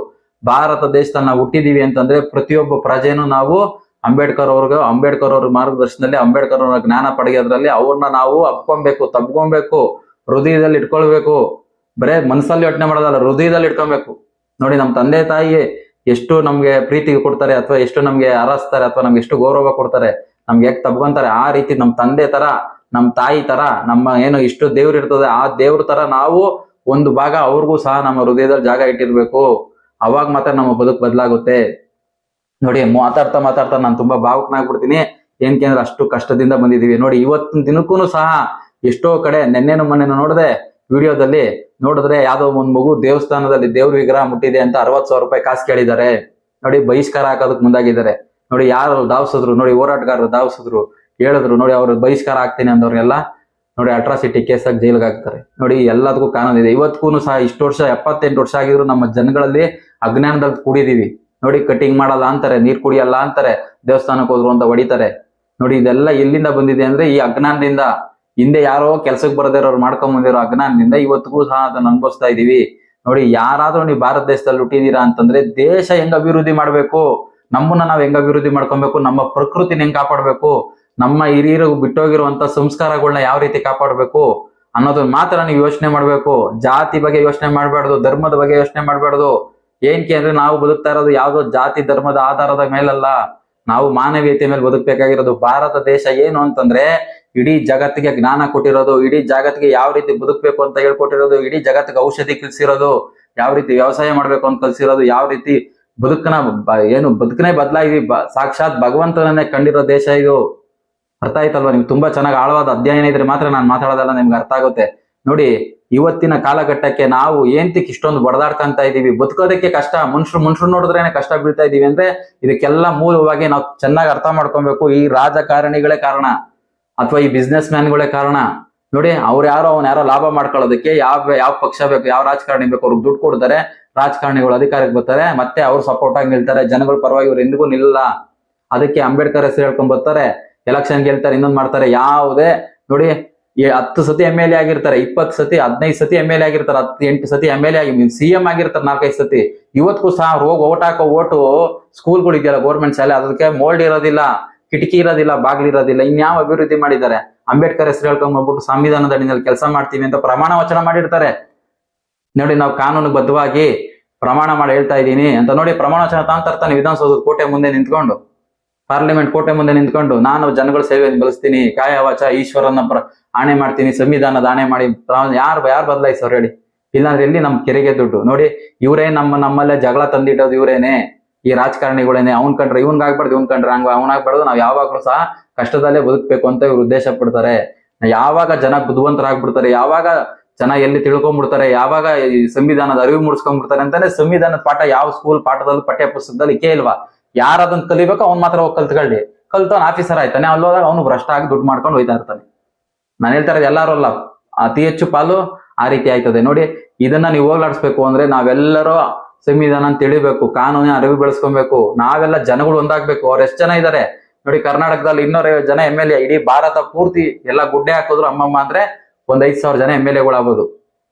ಭಾರತ ದೇಶದಲ್ಲಿ ನಾವು ಹುಟ್ಟಿದೀವಿ ಅಂತಂದ್ರೆ ಪ್ರತಿಯೊಬ್ಬ ಪ್ರಜೆನೂ ನಾವು ಅಂಬೇಡ್ಕರ್ ಅವ್ರ ಮಾರ್ಗದರ್ಶನದಲ್ಲಿ, ಅಂಬೇಡ್ಕರ್ ಅವರ ಜ್ಞಾನ ಪಡೆಯೋದ್ರಲ್ಲಿ ಅವ್ರನ್ನ ನಾವು ಅಪ್ಕೊಬೇಕು, ತಬ್ಕೊಬೇಕು, ಹೃದಯದಲ್ಲಿ ಇಟ್ಕೊಳ್ಬೇಕು ಬರೇ ಮನಸ್ಸಲ್ಲಿ ಯೋಚನೆ ಮಾಡೋದಲ್ಲ, ಹೃದಯದಲ್ಲಿ ಇಟ್ಕೊಬೇಕು. ನೋಡಿ, ನಮ್ಮ ತಂದೆ ತಾಯಿ ಎಷ್ಟು ನಮ್ಗೆ ಪ್ರೀತಿ ಕೊಡ್ತಾರೆ, ಅಥವಾ ಎಷ್ಟು ನಮ್ಗೆ ಹರಸ್ತಾರೆ, ಅಥವಾ ನಮ್ಗೆ ಎಷ್ಟು ಗೌರವ ಕೊಡ್ತಾರೆ, ನಮ್ಗೆ ಯಾಕೆ ತಬ್ಕೊಂತಾರೆ, ಆ ರೀತಿ ನಮ್ಮ ತಂದೆ ತರ, ನಮ್ಮ ತಾಯಿ ತರ, ನಮ್ಮ ಏನು ಇಷ್ಟು ದೇವ್ರು ಇರ್ತದೆ ಆ ದೇವ್ರ ತರ ನಾವು ಒಂದು ಭಾಗ ಅವ್ರಿಗೂ ಸಹ ನಮ್ಮ ಹೃದಯದಲ್ಲಿ ಜಾಗ ಇಟ್ಟಿರ್ಬೇಕು. ಅವಾಗ ಮಾತ್ರ ನಮ್ಮ ಬದುಕು ಬದಲಾಗುತ್ತೆ. ನೋಡಿ, ಮಾತಾಡ್ತಾ ನಾನು ತುಂಬಾ ಭಾವುಕನಾಗ್ಬಿಡ್ತೀನಿ. ಏನಕ್ಕೆ ಅಂದ್ರೆ ಅಷ್ಟು ಕಷ್ಟದಿಂದ ಬಂದಿದೀವಿ. ನೋಡಿ, ಇವತ್ತಿನ ದಿನಕ್ಕೂ ಸಹ ಎಷ್ಟೋ ಕಡೆ ಮೊನ್ನೆನೂ ನೋಡಿದೆ ವಿಡಿಯೋದಲ್ಲಿ ನೋಡಿದ್ರೆ, ಯಾವ್ದೋ ಒಂದ್ ಮಗು ದೇವಸ್ಥಾನದಲ್ಲಿ ದೇವ್ರ ವಿಗ್ರಹ ಮುಟ್ಟಿದೆ ಅಂತ 60,000 ರೂಪಾಯಿ ಕಾಸು ಕೇಳಿದ್ದಾರೆ. ನೋಡಿ, ಬಹಿಷ್ಕಾರ ಹಾಕೋದಕ್ ಮುಂದಾಗಿದ್ದಾರೆ. ನೋಡಿ, ಯಾರು ಧಾವಿಸಿದ್ರು, ನೋಡಿ ಹೋರಾಟಗಾರರು ಧಾವಿಸಿದ್ರು, ಹೇಳಿದ್ರು, ನೋಡಿ ಅವ್ರು ಬಹಿಷ್ಕಾರ ಆಗ್ತೀನಿ ಅಂದವ್ರಿಗೆಲ್ಲ ನೋಡಿ ಅಟ್ರಾಸಿಟಿ ಕೇಸಾಗಿ ಜೈಲಿಗೆ ಹಾಕ್ತಾರೆ. ನೋಡಿ, ಎಲ್ಲದಕ್ಕೂ ಕಾನೂನು ಇದೆ. ಇವತ್ತಿಗೂ ಸಹ ಇಷ್ಟು ವರ್ಷ 78 ವರ್ಷ ಆಗಿದ್ರು ನಮ್ಮ ಜನಗಳಲ್ಲಿ ಅಜ್ಞಾನದಲ್ಲಿ ಕೂಡಿದೀವಿ. ನೋಡಿ, ಕಟಿಂಗ್ ಮಾಡಲ್ಲ ಅಂತಾರೆ, ನೀರ್ ಕುಡಿಯಲ್ಲ ಅಂತಾರೆ, ದೇವಸ್ಥಾನಕ್ಕೆ ಹೋದ್ರು ಅಂತ ಹೊಡಿತಾರೆ. ನೋಡಿ, ಇದೆಲ್ಲ ಎಲ್ಲಿಂದ ಬಂದಿದೆ ಅಂದ್ರೆ ಈ ಅಜ್ಞಾನದಿಂದ. ಹಿಂದೆ ಯಾರೋ ಕೆಲ್ಸಕ್ಕೆ ಬರದಿರೋರು ಮಾಡ್ಕೊಂಡ್ ಬಂದಿರೋ ಅಜ್ಞಾನದಿಂದ ಇವತ್ತಿಗೂ ಸಹ ಅದನ್ನ ಅನುಭವಿಸ್ತಾ ಇದೀವಿ. ನೋಡಿ, ಯಾರಾದ್ರೂ ನೀವು ಭಾರತ ದೇಶದಲ್ಲಿ ಹುಟ್ಟಿದೀರಾ ಅಂತಂದ್ರೆ ದೇಶ ಹೆಂಗ್ ಅಭಿವೃದ್ಧಿ ಮಾಡ್ಬೇಕು, ನಮ್ಮನ್ನ ನಾವ್ ಹೆಂಗ್ ಅಭಿವೃದ್ಧಿ ಮಾಡ್ಕೊಬೇಕು, ನಮ್ಮ ಪ್ರಕೃತಿನ ಹೆಂಗ್ ಕಾಪಾಡ್ಬೇಕು, ನಮ್ಮ ಹಿರಿಯರು ಬಿಟ್ಟೋಗಿರುವಂತ ಸಂಸ್ಕಾರಗಳನ್ನ ಯಾವ ರೀತಿ ಕಾಪಾಡ್ಬೇಕು ಅನ್ನೋದನ್ನ ಮಾತ್ರ ನೀವು ಯೋಚನೆ ಮಾಡ್ಬೇಕು. ಜಾತಿ ಬಗ್ಗೆ ಯೋಚನೆ ಮಾಡ್ಬಾರ್ದು, ಧರ್ಮದ ಬಗ್ಗೆ ಯೋಚನೆ ಮಾಡ್ಬಾರ್ದು. ಏನಕ್ಕೆ ಅಂದ್ರೆ ನಾವು ಬದುಕ್ತಾ ಇರೋದು ಯಾವ್ದೋ ಜಾತಿ ಧರ್ಮದ ಆಧಾರದ ಮೇಲಲ್ಲ, ನಾವು ಮಾನವೀಯತೆ ಮೇಲೆ ಬದುಕಬೇಕಾಗಿರೋದು. ಭಾರತ ದೇಶ ಏನು ಅಂತಂದ್ರೆ ಇಡೀ ಜಗತ್ತಿಗೆ ಜ್ಞಾನ ಕೊಟ್ಟಿರೋದು, ಇಡೀ ಜಗತ್ತಿಗೆ ಯಾವ ರೀತಿ ಬದುಕಬೇಕು ಅಂತ ಹೇಳ್ಕೊಟ್ಟಿರೋದು, ಇಡೀ ಜಗತ್ತಿಗೆ ಔಷಧಿ ಕಲ್ಸಿರೋದು, ಯಾವ ರೀತಿ ವ್ಯವಸಾಯ ಮಾಡ್ಬೇಕು ಅಂತ ಕಲ್ಸಿರೋದು, ಯಾವ ರೀತಿ ಬದುಕನೇ ಬದಲಾಗಿ ಸಾಕ್ಷಾತ್ ಭಗವಂತನನ್ನೇ ಕಂಡಿರೋ ದೇಶ ಇದು. ಅರ್ಥ ಆಯ್ತಲ್ವಾ ನಿಮ್ಗೆ? ತುಂಬಾ ಚೆನ್ನಾಗಿ ಆಳವಾದ ಅಧ್ಯಯನ ಇದ್ರೆ ಮಾತ್ರ ನಾನು ಮಾತಾಡೋದಲ್ಲ ನಿಮ್ಗೆ ಅರ್ಥ ಆಗುತ್ತೆ. ನೋಡಿ, ಇವತ್ತಿನ ಕಾಲಘಟ್ಟಕ್ಕೆ ನಾವು ಏಂತಕ್ಕೆ ಇಷ್ಟೊಂದು ಬಡದಾಡ್ಕೊಂತ ಇದೀವಿ, ಬದುಕೋದಕ್ಕೆ ಕಷ್ಟ, ಮನುಷ್ಯರು ನೋಡಿದ್ರೇನೆ ಕಷ್ಟ ಬೀಳ್ತಾ ಇದೀವಿ ಅಂದ್ರೆ ಇದಕ್ಕೆಲ್ಲ ಮೂಲವಾಗಿ ನಾವು ಚೆನ್ನಾಗಿ ಅರ್ಥ ಮಾಡ್ಕೊಬೇಕು. ಈ ರಾಜಕಾರಣಿಗಳೇ ಕಾರಣ, ಅಥವಾ ಈ ಬಿಸ್ನೆಸ್ ಮ್ಯಾನ್ಗಳೇ ಕಾರಣ. ನೋಡಿ, ಅವ್ರು ಅವ್ನ ಯಾರೋ ಲಾಭ ಮಾಡ್ಕೊಳ್ಳೋದಕ್ಕೆ ಯಾವ ಪಕ್ಷ ಬೇಕು, ಯಾವ ರಾಜಕಾರಣಿ ಬೇಕು, ಅವ್ರಿಗೆ ದುಡ್ಡು ಕೊಡ್ತಾರೆ, ರಾಜಕಾರಣಿಗಳು ಅಧಿಕಾರಕ್ಕೆ ಬರ್ತಾರೆ, ಮತ್ತೆ ಅವ್ರು ಸಪೋರ್ಟ್ ಆಗಿ ನಿಲ್ತಾರೆ, ಜನಗಳ ಪರವಾಗಿ ಇವ್ರು ಎಂದಿಗೂ ನಿಲ್ಲ. ಅದಕ್ಕೆ ಅಂಬೇಡ್ಕರ್ ಹೆಸರು ಹೇಳ್ಕೊಂಡ್ ಬರ್ತಾರೆ, ಎಲೆಕ್ಷನ್ ಗೆಲ್ತಾರೆ, ಇನ್ನೊಂದ್ ಮಾಡ್ತಾರೆ. ಯಾವುದೇ ನೋಡಿ, 10 ಸತಿ MLA ಆಗಿರ್ತಾರೆ, 20 ಸತಿ 15 ಸತಿ MLA ಆಗಿರ್ತಾರೆ, 8 ಸತಿ MLA ಆಗಿ CM ಆಗಿರ್ತಾರೆ 4-5 ಸತಿ. ಇವತ್ತಿಗೂ ಸಹ ಹೋಗಿ ಓಟ್ ಹಾಕೋ ಓಟು ಸ್ಕೂಲ್ಗಳು ಇದೆಯಲ್ಲ ಗೌರ್ಮೆಂಟ್ ಶಾಲೆ, ಅದಕ್ಕೆ ಮೋಲ್ಡ್ ಇರೋದಿಲ್ಲ, ಕಿಟಕಿ ಇರೋದಿಲ್ಲ, ಬಾಗ್ಲಿರೋದಿಲ್ಲ. ಇನ್ಯಾವ ಅಭಿವೃದ್ಧಿ ಮಾಡಿದ್ದಾರೆ? ಅಂಬೇಡ್ಕರ್ ಹೆಸರು ಹೇಳ್ಕೊಂಡ್ ಬಂದ್ಬಿಟ್ಟು ಸಂವಿಧಾನದ ಅಡಿನಲ್ಲಿ ಕೆಲಸ ಮಾಡ್ತೀವಿ ಅಂತ ಪ್ರಮಾಣ ವಚನ ಮಾಡಿರ್ತಾರೆ. ನೋಡಿ, ನಾವು ಕಾನೂನು ಬದ್ಧವಾಗಿ ಪ್ರಮಾಣ ಮಾಡಿ ಹೇಳ್ತಾ ಇದ್ದೀನಿ ಅಂತ. ನೋಡಿ, ಪ್ರಮಾಣ ವಚನ ತಾಂತರ್ತಾನೆ ವಿಧಾನಸೌಧದ ಕೋಟೆ ಮುಂದೆ ನಿಂತ್ಕೊಂಡು, ಪಾರ್ಲಿಮೆಂಟ್ ಕೋಟೆ ಮುಂದೆ ನಿಂತ್ಕೊಂಡು, ನಾನು ಜನಗಳ ಸೇವೆಯನ್ನು ಬಳಸ್ತೀನಿ, ಕಾಯ ವಾಚ ಈಶ್ವರನ ಆಣೆ ಮಾಡ್ತೀನಿ, ಸಂವಿಧಾನದ ಆಣೆ ಮಾಡಿ ಯಾರು ಬದಲಾಯಿಸೋರು ಹೇಳಿ? ಇಲ್ಲಾಂದ್ರೆ ಎಲ್ಲಿ ನಮ್ ಕೆರೆಗೆ ದುಡ್ಡು? ನೋಡಿ, ಇವರೇ ನಮ್ಮಲ್ಲೇ ಜಗಳ ತಂದಿಟ್ಟೋದು ಇವರೇನೆ, ಈ ರಾಜಕಾರಣಿಗಳೇನೆ. ಅವ್ನ್ ಕಂಡ್ರೆ ಇವ್ನ್ಗಾಗ್ಬಾರ್ದು, ಇವ್ನ್ ಕಂಡ್ರೆ ಅವನಾಗ್ಬಾರ್ದು, ನಾವ್ ಯಾವಾಗ್ಲೂ ಸಹ ಕಷ್ಟದಲ್ಲೇ ಬದುಕ್ಬೇಕು ಅಂತ ಇವ್ರು ಉದ್ದೇಶ ಪಡ್ತಾರೆ. ಯಾವಾಗ ಜನ ಬುದ್ಧಿವಂತರಾಗ್ಬಿಡ್ತಾರೆ, ಯಾವಾಗ ಜನ ಎಲ್ಲಿ ತಿಳ್ಕೊಂಡ್ಬಿಡ್ತಾರೆ, ಯಾವಾಗ ಈ ಸಂವಿಧಾನದ ಅರಿವು ಮೂಡಿಸ್ಕೊಂಡ್ಬಿಡ್ತಾರೆ ಅಂತಾನೆ ಸಂವಿಧಾನದ ಪಾಠ ಯಾವ ಸ್ಕೂಲ್ ಪಾಠದಲ್ಲಿ ಪಠ್ಯ ಪುಸ್ತಕದಲ್ಲಿ ಇಕ್ಕೇ ಇಲ್ವಾ? ಯಾರದನ್ನ ಕಲಿಬೇಕು ಅವ್ನ್ ಮಾತ್ರ ಹೋಗಿ ಕಲ್ತ್ಕೊಳ್ಳಿ. ಕಲ್ತವ್ನ ಆಫೀಸರ್ ಆಯ್ತಾನೆ, ಅಲ್ಲೋದಾಗ ಅವನು ಭ್ರಷ್ಟ ಆಗಿ ದುಡ್ಡು ಮಾಡ್ಕೊಂಡು ಹೋಯ್ತಾ ಇರ್ತಾನೆ. ನಾನು ಹೇಳ್ತಾ ಇರೋದು ಎಲ್ಲಾರು ಅಲ್ಲ, ಅತಿ ಹೆಚ್ಚು ಪಾಲು ಆ ರೀತಿ ಆಯ್ತದೆ. ನೋಡಿ, ಇದನ್ನ ನೀವು ಹೋಗ್ಲಾಡಿಸ್ಬೇಕು ಅಂದ್ರೆ ನಾವೆಲ್ಲರೂ ಸಂವಿಧಾನ ತಿಳಿಬೇಕು, ಕಾನೂನಿನ ಅರಿವು ಬೆಳೆಸ್ಕೊಬೇಕು, ನಾವೆಲ್ಲ ಜನಗಳು ಒಂದಾಗ್ಬೇಕು. ಅವ್ರು ಎಷ್ಟು ಜನ ಇದಾರೆ ನೋಡಿ, ಕರ್ನಾಟಕದಲ್ಲಿ 250 ಜನ MLA, ಇಡೀ ಭಾರತ ಪೂರ್ತಿ ಎಲ್ಲ ಗುಡ್ಡೆ ಹಾಕಿದ್ರು ಅಮ್ಮಮ್ಮ ಅಂದ್ರೆ ಒಂದ್ 5,000 ಜನ MLA ಆಗ್ಬೋದು.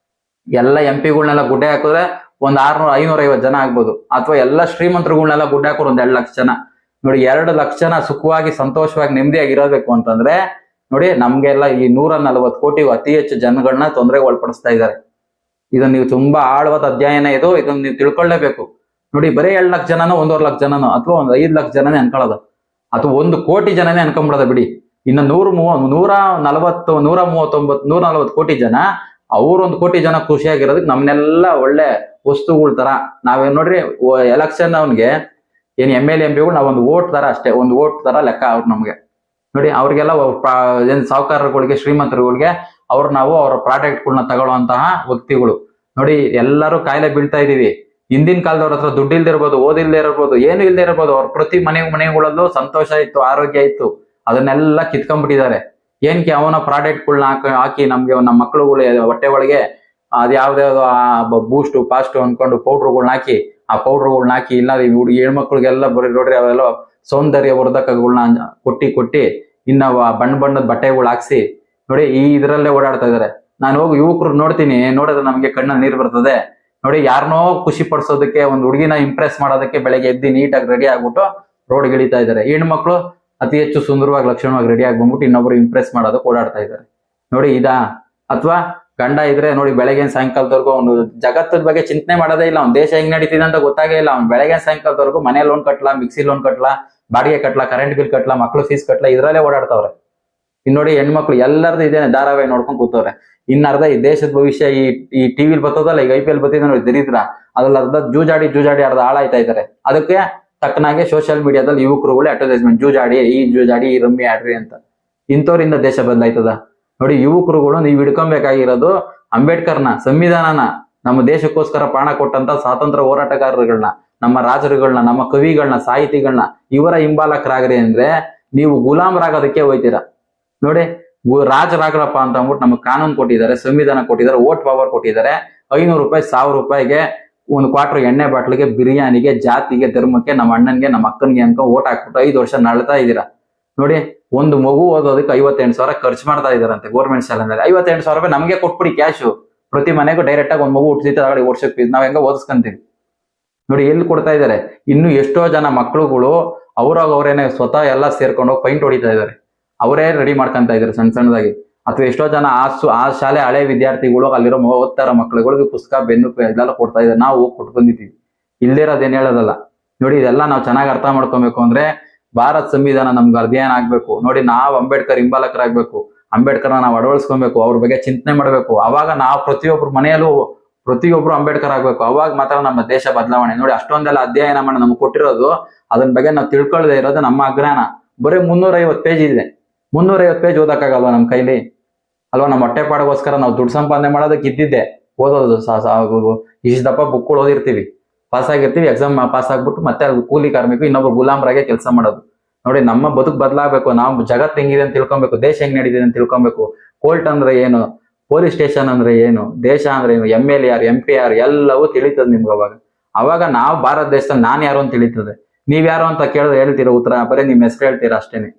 ಎಲ್ಲ MP ಗುಡ್ಡೆ ಹಾಕಿದ್ರೆ ಒಂದ್ 550 ಜನ ಆಗ್ಬೋದು. ಅಥವಾ ಎಲ್ಲ ಶ್ರೀಮಂತರುಗಳನ್ನೆಲ್ಲ ಗುಡ್ಡೆ ಹಾಕೋರು ಒಂದ್ 2 ಲಕ್ಷ ಜನ. ನೋಡಿ, 2 ಲಕ್ಷ ಜನ ಸುಖವಾಗಿ ಸಂತೋಷವಾಗಿ ನೆಮ್ಮದಿಯಾಗಿ ಇರಬೇಕು ಅಂತಂದ್ರೆ ನೋಡಿ, ನಮ್ಗೆಲ್ಲ ಈ 140 ಕೋಟಿ ಅತಿ ಹೆಚ್ಚು ಜನಗಳನ್ನ ತೊಂದರೆಗೆ ಒಳಪಡಿಸ್ತಾ ಇದ್ದಾರೆ. ಇದನ್ನ ನೀವು ತುಂಬಾ ಆಳವಾದ ಅಧ್ಯಯನ ಇದು, ಇದನ್ನ ನೀವು ತಿಳ್ಕೊಳ್ಳೇಬೇಕು. ನೋಡಿ, ಬರೀ 2 ಲಕ್ಷ ಜನನೋ 1.5 ಲಕ್ಷ ಜನನೋ ಅಥವಾ 5 ಲಕ್ಷ ಜನನೇ ಅನ್ಕೊಳ್ಳೋದು, ಅಥವಾ 1 ಕೋಟಿ ಜನನೇ ಅನ್ಕೊಂಡ್ಬಿಡೋದು ಬಿಡಿ. ಇನ್ನು 140 ಕೋಟಿ ಜನ, ಅವ್ರ 1 ಕೋಟಿ ಜನ ಖುಷಿಯಾಗಿರೋದಕ್ಕೆ ನಮ್ನೆಲ್ಲ ಒಳ್ಳೆ ವಸ್ತುಗಳ ತರ ನಾವೇನ್ ನೋಡ್ರಿ, ಎಲೆಕ್ಷನ್ ಅವನ್ಗೆ ಏನ್ MLA MP ಗಳು ನಾವೊಂದು ಓಟ್ ತರ ಅಷ್ಟೇ, ಒಂದು ಓಟ್ ತರ ಲೆಕ್ಕ ಅವ್ರು ನಮ್ಗೆ. ನೋಡಿ, ಅವ್ರಿಗೆಲ್ಲ ಏನ್ ಸಾಹುಕಾರರುಗಳಿಗೆ, ಶ್ರೀಮಂತರುಗಳಿಗೆ ನಾವು ಅವರ ಪ್ರಾಡಕ್ಟ್ಗಳನ್ನ ತಗೊಳ್ಳುವಂತಹ ವ್ಯಕ್ತಿಗಳು. ನೋಡಿ, ಎಲ್ಲರೂ ಕಾಯಿಲೆ ಬೀಳ್ತಾ ಇದೀವಿ. ಹಿಂದಿನ ಕಾಲದವ್ರ ಹತ್ರ ದುಡ್ಡು ಇಲ್ದೇ ಇರ್ಬೋದು, ಓದಿಲ್ದೇ ಇರ್ಬೋದು, ಏನು ಇಲ್ದೇ ಇರ್ಬೋದು, ಅವ್ರ ಪ್ರತಿ ಮನೆಗಳಲ್ಲೂ ಸಂತೋಷ ಇತ್ತು, ಆರೋಗ್ಯ ಇತ್ತು. ಅದನ್ನೆಲ್ಲ ಕಿತ್ಕೊಂಡ್ಬಿಟ್ಟಿದ್ದಾರೆ. ಏನಕ್ಕೆ? ಅವನ ಪ್ರಾಡಕ್ಟ್ಗಳನ್ನ ಹಾಕಿ ನಮ್ಗೆ ನಮ್ಮ ಮಕ್ಕಳುಗಳು ಹೊಟ್ಟೆ ಒಳಗೆ ಅದ್ಯಾವ್ದಾವ್ದು ಬೂಸ್ಟ್ ಪಾಸ್ಟ್ ಅನ್ಕೊಂಡು ಪೌಡ್ರುಗಳ್ನ ಹಾಕಿ, ಆ ಪೌಡ್ರುಗಳ್ನ ಹಾಕಿ, ಇಲ್ಲ ಹೆಣ್ಮಕ್ಳಿಗೆಲ್ಲ ಬರೀ ನೋಡ್ರಿ ಅವೆಲ್ಲ ಸೌಂದರ್ಯ ವರ್ಧಕಗಳನ್ನ ಕೊಟ್ಟಿ ಇನ್ನ ಬಣ್ಣದ ಬಟ್ಟೆಗಳು ಹಾಕ್ಸಿ ನೋಡಿ, ಈ ಇದ್ರಲ್ಲೇ ಓಡಾಡ್ತಾ ಇದಾರೆ. ನಾನು ಹೋಗಿ ಯುವಕರು ನೋಡಿದ್ರೆ ನಮ್ಗೆ ಕಣ್ಣಲ್ಲಿ ನೀರು ಬರ್ತದೆ. ನೋಡಿ, ಯಾರನ್ನೋ ಖುಷಿ ಪಡಿಸೋದಕ್ಕೆ, ಒಂದು ಹುಡುಗಿನ ಇಂಪ್ರೆಸ್ ಮಾಡೋದಕ್ಕೆ ಬೆಳಗ್ಗೆ ಎದ್ದು ನೀಟಾಗಿ ರೆಡಿ ಆಗ್ಬಿಟ್ಟು ರೋಡ್ ಗಿಳಿತಾ ಇದಾರೆ. ಹೆಣ್ಮಕ್ಳು ಅತಿ ಹೆಚ್ಚು ಸುಂದರವಾಗಿ ಲಕ್ಷಣವಾಗಿ ರೆಡಿ ಆಗಿ ಬಂದ್ಬಿಟ್ಟು ಇನ್ನೊಬ್ರು ಇಂಪ್ರೆಸ್ ಮಾಡೋದಕ್ಕೆ ಓಡಾಡ್ತಾ ಇದ್ದಾರೆ. ನೋಡಿ, ಅಥವಾ ಗಂಡ ಇದ್ರೆ ನೋಡಿ ಬೆಳಗ್ಗೆ ಸಾಯಂಕಾಲದವರೆಗೂ ಅವ್ನು ಜಗತ್ತದ ಬಗ್ಗೆ ಚಿಂತನೆ ಮಾಡೋದೇ ಇಲ್ಲ, ಅವ್ನ ದೇಶ ಹೆಂಗ್ ನಡೀತಿದೆ ಅಂತ ಗೊತ್ತಾಗೇ ಇಲ್ಲ. ಅವ್ನು ಬೆಳಗ್ಗೆ ಸಾಯಂಕಾಲದವರೆಗೂ ಮನೆ loan catla, mixie loan catla, ಬಾಡಿಗೆ ಕಟ್ಲಾ, ಕರೆಂಟ್ ಬಿಲ್ ಕಟ್ಲಾ, ಮಕ್ಳು ಫೀಸ್ ಕಟ್ಲಾ, ಇದ್ರಲ್ಲೇ ಓಡಾಡ್ತಾವ್ರೆ. ಇನ್ ನೋಡಿ ಹೆಣ್ಮಕ್ಳು ಎಲ್ಲರದು ಇದೇನೆ ಧಾರಾವಾಹಿ ನೋಡ್ಕೊಂಡ್ ಕೂತವ್ರೆ. ಇನ್ನರ್ಧ ಈ ದೇಶದ ಭವಿಷ್ಯ ಈ ಟಿವಿಲಿ ಬರ್ತದಲ್ಲ, ಈಗ IPL ಬರ್ತಿದೆ ನೋಡಿ ದರಿದ್ರ, ಅದ್ರಲ್ಲಿ ಅರ್ಧ ಜೂಜಾಡಿ ಅರ್ಧ ಹಾಳಾಯ್ತಾ ಇದಾರೆ. ಅದಕ್ಕೆ ತಕ್ಕನಾಗೆ ಸೋಷಿಯಲ್ ಮೀಡಿಯಾದಲ್ಲಿ ಯುವಕರುಗಳೇ ಅಡ್ವರ್ಟೈಸ್ಮೆಂಟ್, ಜೂಜಾಡಿ ಈ ರಮ್ಮಿ ಆಡ್ರಿ ಅಂತ. ಇಂಥವ್ರಿಂದ ದೇಶ ಬದಲಾಯ್ತದ ನೋಡಿ. ಯುವಕರುಗಳು ನೀವು ಹಿಡ್ಕೊಬೇಕಾಗಿರೋದು ಅಂಬೇಡ್ಕರ್ನ, ಸಂವಿಧಾನನ, ನಮ್ಮ ದೇಶಕ್ಕೋಸ್ಕರ ಪ್ರಾಣ ಕೊಟ್ಟಂತ ಸ್ವಾತಂತ್ರ್ಯ ಹೋರಾಟಗಾರರುಗಳನ್ನ, ನಮ್ಮ ರಾಜರುಗಳನ್ನ, ನಮ್ಮ ಕವಿಗಳನ್ನ, ಸಾಹಿತಿಗಳನ್ನ, ಇವರ ಹಿಂಬಾಲಕರಾಗ್ರಿ ಅಂದ್ರೆ ನೀವು ಗುಲಾಮರಾಗೋದಕ್ಕೆ ಹೋಯ್ತೀರಾ ನೋಡಿ. ರಾಜರಾಗ್ರಪ್ಪ ಅಂತ ಅಂದ್ಬಿಟ್ಟು ನಮಗೆ ಕಾನೂನು ಕೊಟ್ಟಿದ್ದಾರೆ, ಸಂವಿಧಾನ ಕೊಟ್ಟಿದ್ದಾರೆ, ವೋಟ್ ಪವರ್ ಕೊಟ್ಟಿದ್ದಾರೆ. 500 ರೂಪಾಯಿ 1000 ರೂಪಾಯಿಗೆ ಒಂದು ಕ್ವಾರ್ಟರ್ ಎಣ್ಣೆ ಬಾಟ್ಲಿಗೆ, ಬಿರಿಯಾನಿಗೆ, ಜಾತಿಗೆ, ಧರ್ಮಕ್ಕೆ, ನಮ್ಮ ಅಣ್ಣನ್ಗೆ, ನಮ್ಮ ಅಕ್ಕನ್ಗೆ ಅನ್ಕೊ ಓಟ್ ಹಾಕ್ಬಿಟ್ಟು 5 ವರ್ಷ ನಳ್ತಾ ಇದ್ದೀರಾ ನೋಡಿ. ಒಂದು ಮಗು ಓದೋದಕ್ಕೆ 58,000 ಖರ್ಚು ಮಾಡ್ತಾ ಇದಾರಂತೆ ಗೌರ್ಮೆಂಟ್ ಶಾಲೆನಲ್ಲಿ. 58,000 ರೂಪಾಯಿ ನಮಗೆ ಕೊಟ್ಬಿಡಿ ಕ್ಯಾಶು, ಪ್ರತಿ ಮನೆಗೂ ಡೈರೆಕ್ಟ್ ಆಗಿ ಒಂದು ಮಗು ಹುಟ್ಟಿದ ವರ್ಷಕ್ಕೆ ನಾವ್ ಹೆಂಗ ಓದಿಸ್ಕೊಂತೀವಿ ನೋಡಿ. ಎಲ್ಲಿ ಕೊಡ್ತಾ ಇದಾರೆ? ಇನ್ನು ಎಷ್ಟೋ ಜನ ಮಕ್ಳುಗಳು ಅವ್ರೇನೆ ಸ್ವತಃ ಎಲ್ಲ ಸೇರ್ಕೊಂಡು ಪೈಂಟ್ ಹೊಡಿತಾ ಇದಾರೆ, ಅವರೇ ರೆಡಿ ಮಾಡ್ಕೊಂತ ಇದಾರೆ ಸಣ್ಣ ಸಣ್ಣದಾಗಿ. ಅಥವಾ ಎಷ್ಟೋ ಜನ ಆ ಶಾಲೆ ಹಳೆ ವಿದ್ಯಾರ್ಥಿಗಳು ಅಲ್ಲಿರೋ ಓದ್ತಾರ ಮಕ್ಳುಗಳಿಗೆ ಪುಸ್ತಕ, ಬೆನ್ನು ಇದೆಲ್ಲ ಕೊಡ್ತಾ ಇದ್ದಾರೆ. ನಾವು ಕೊಟ್ಟು ಬಂದಿದ್ದೀವಿ, ಇಲ್ದಿರೋದೇನ್ ಹೇಳೋದಲ್ಲ ನೋಡಿ. ಇದೆಲ್ಲ ನಾವು ಚೆನ್ನಾಗಿ ಅರ್ಥ ಮಾಡ್ಕೊಬೇಕು ಅಂದ್ರೆ ಭಾರತ ಸಂವಿಧಾನ ನಮ್ಗೆ ಅಧ್ಯಯನ ಆಗ್ಬೇಕು ನೋಡಿ. ನಾವು ಅಂಬೇಡ್ಕರ್ ಹಿಂಬಾಲಕರಾಗ್ಬೇಕು, ಅಂಬೇಡ್ಕರ್ನ ನಾವು ಅಳವಡಿಸ್ಕೊಬೇಕು, ಅವ್ರ ಬಗ್ಗೆ ಚಿಂತನೆ ಮಾಡ್ಬೇಕು. ಅವಾಗ ನಾವು ಪ್ರತಿಯೊಬ್ರು ಮನೆಯಲ್ಲೂ ಪ್ರತಿಯೊಬ್ರು ಅಂಬೇಡ್ಕರ್ ಆಗ್ಬೇಕು. ಅವಾಗ ಮಾತ್ರ ನಮ್ಮ ದೇಶ ಬದಲಾವಣೆ ನೋಡಿ. ಅಷ್ಟೊಂದೆಲ್ಲ ಅಧ್ಯಯನ ಮಾಡಿ ನಮ್ಗೆ ಕೊಟ್ಟಿರೋದು, ಅದನ್ನ ಬಗ್ಗೆ ನಾವು ತಿಳ್ಕೊಳ್ಳದೆ ಇರೋದು ನಮ್ಮ ಅಜ್ಞಾನ. ಬರೀ 350 ಪೇಜ್ ಇದೆ, 350 ಪೇಜ್ ಓದಕ್ಕಾಗಲ್ವಾ ನಮ್ಮ ಕೈಲಿ? ಅಲ್ವಾ? ನಮ್ಮ ಹೊಟ್ಟೆಪಾಡಿಗೋಸ್ಕರ ನಾವು ದುಡ್ಡು ಸಂಪಾದನೆ ಮಾಡೋದಕ್ಕೆ ಇದ್ದಿದ್ದೆ ಓದೋದು. ಇಷ್ಟು ದಪ್ಪ ಬುಕ್ಗಳು ಓದಿರ್ತೀವಿ, ಪಾಸ್ ಆಗಿರ್ತೀವಿ, ಎಕ್ಸಾಮ್ ಪಾಸ್ ಆಗ್ಬಿಟ್ಟು ಮತ್ತೆ ಅದು ಕೂಲಿ ಕಾರ್ಮಿಕ, ಇನ್ನೊಬ್ಬ ಗುಲಾಮರಾಗೆ ಕೆಲಸ ಮಾಡೋದು ನೋಡಿ. ನಮ್ಮ ಬದುಕು ಬದಲಾಗಬೇಕು, ನಾವು ಜಗತ್ತು ಹೆಂಗಿದೆ ಅಂತ ತಿಳ್ಕೊಬೇಕು, ದೇಶ ಹೆಂಗ್ ನಡೀತಿದೆ ಅಂತ ತಿಳ್ಕೊಬೇಕು. ಕೋರ್ಟ್ ಅಂದ್ರೆ ಏನು, ಪೊಲೀಸ್ ಸ್ಟೇಷನ್ ಅಂದ್ರೆ ಏನು, ದೇಶ ಅಂದ್ರೆ ಏನು, MLA ಯಾರು, MP ಯಾರು, ಎಲ್ಲವೂ ತಿಳಿತದೆ ನಿಮ್ಗೆ. ಅವಾಗ ನಾವು ಭಾರತ ದೇಶದಲ್ಲಿ ನಾನು ಯಾರು ಅಂತ ತಿಳಿತದೆ. ನೀವ್ ಯಾರು ಅಂತ ಕೇಳಿದ್ರೆ ಹೇಳ್ತೀರಾ ಉತ್ತರ, ಬರೀ ನಿಮ್ ಹೆಸರು ಹೇಳ್ತೀರಾ ಅಷ್ಟೇನೆ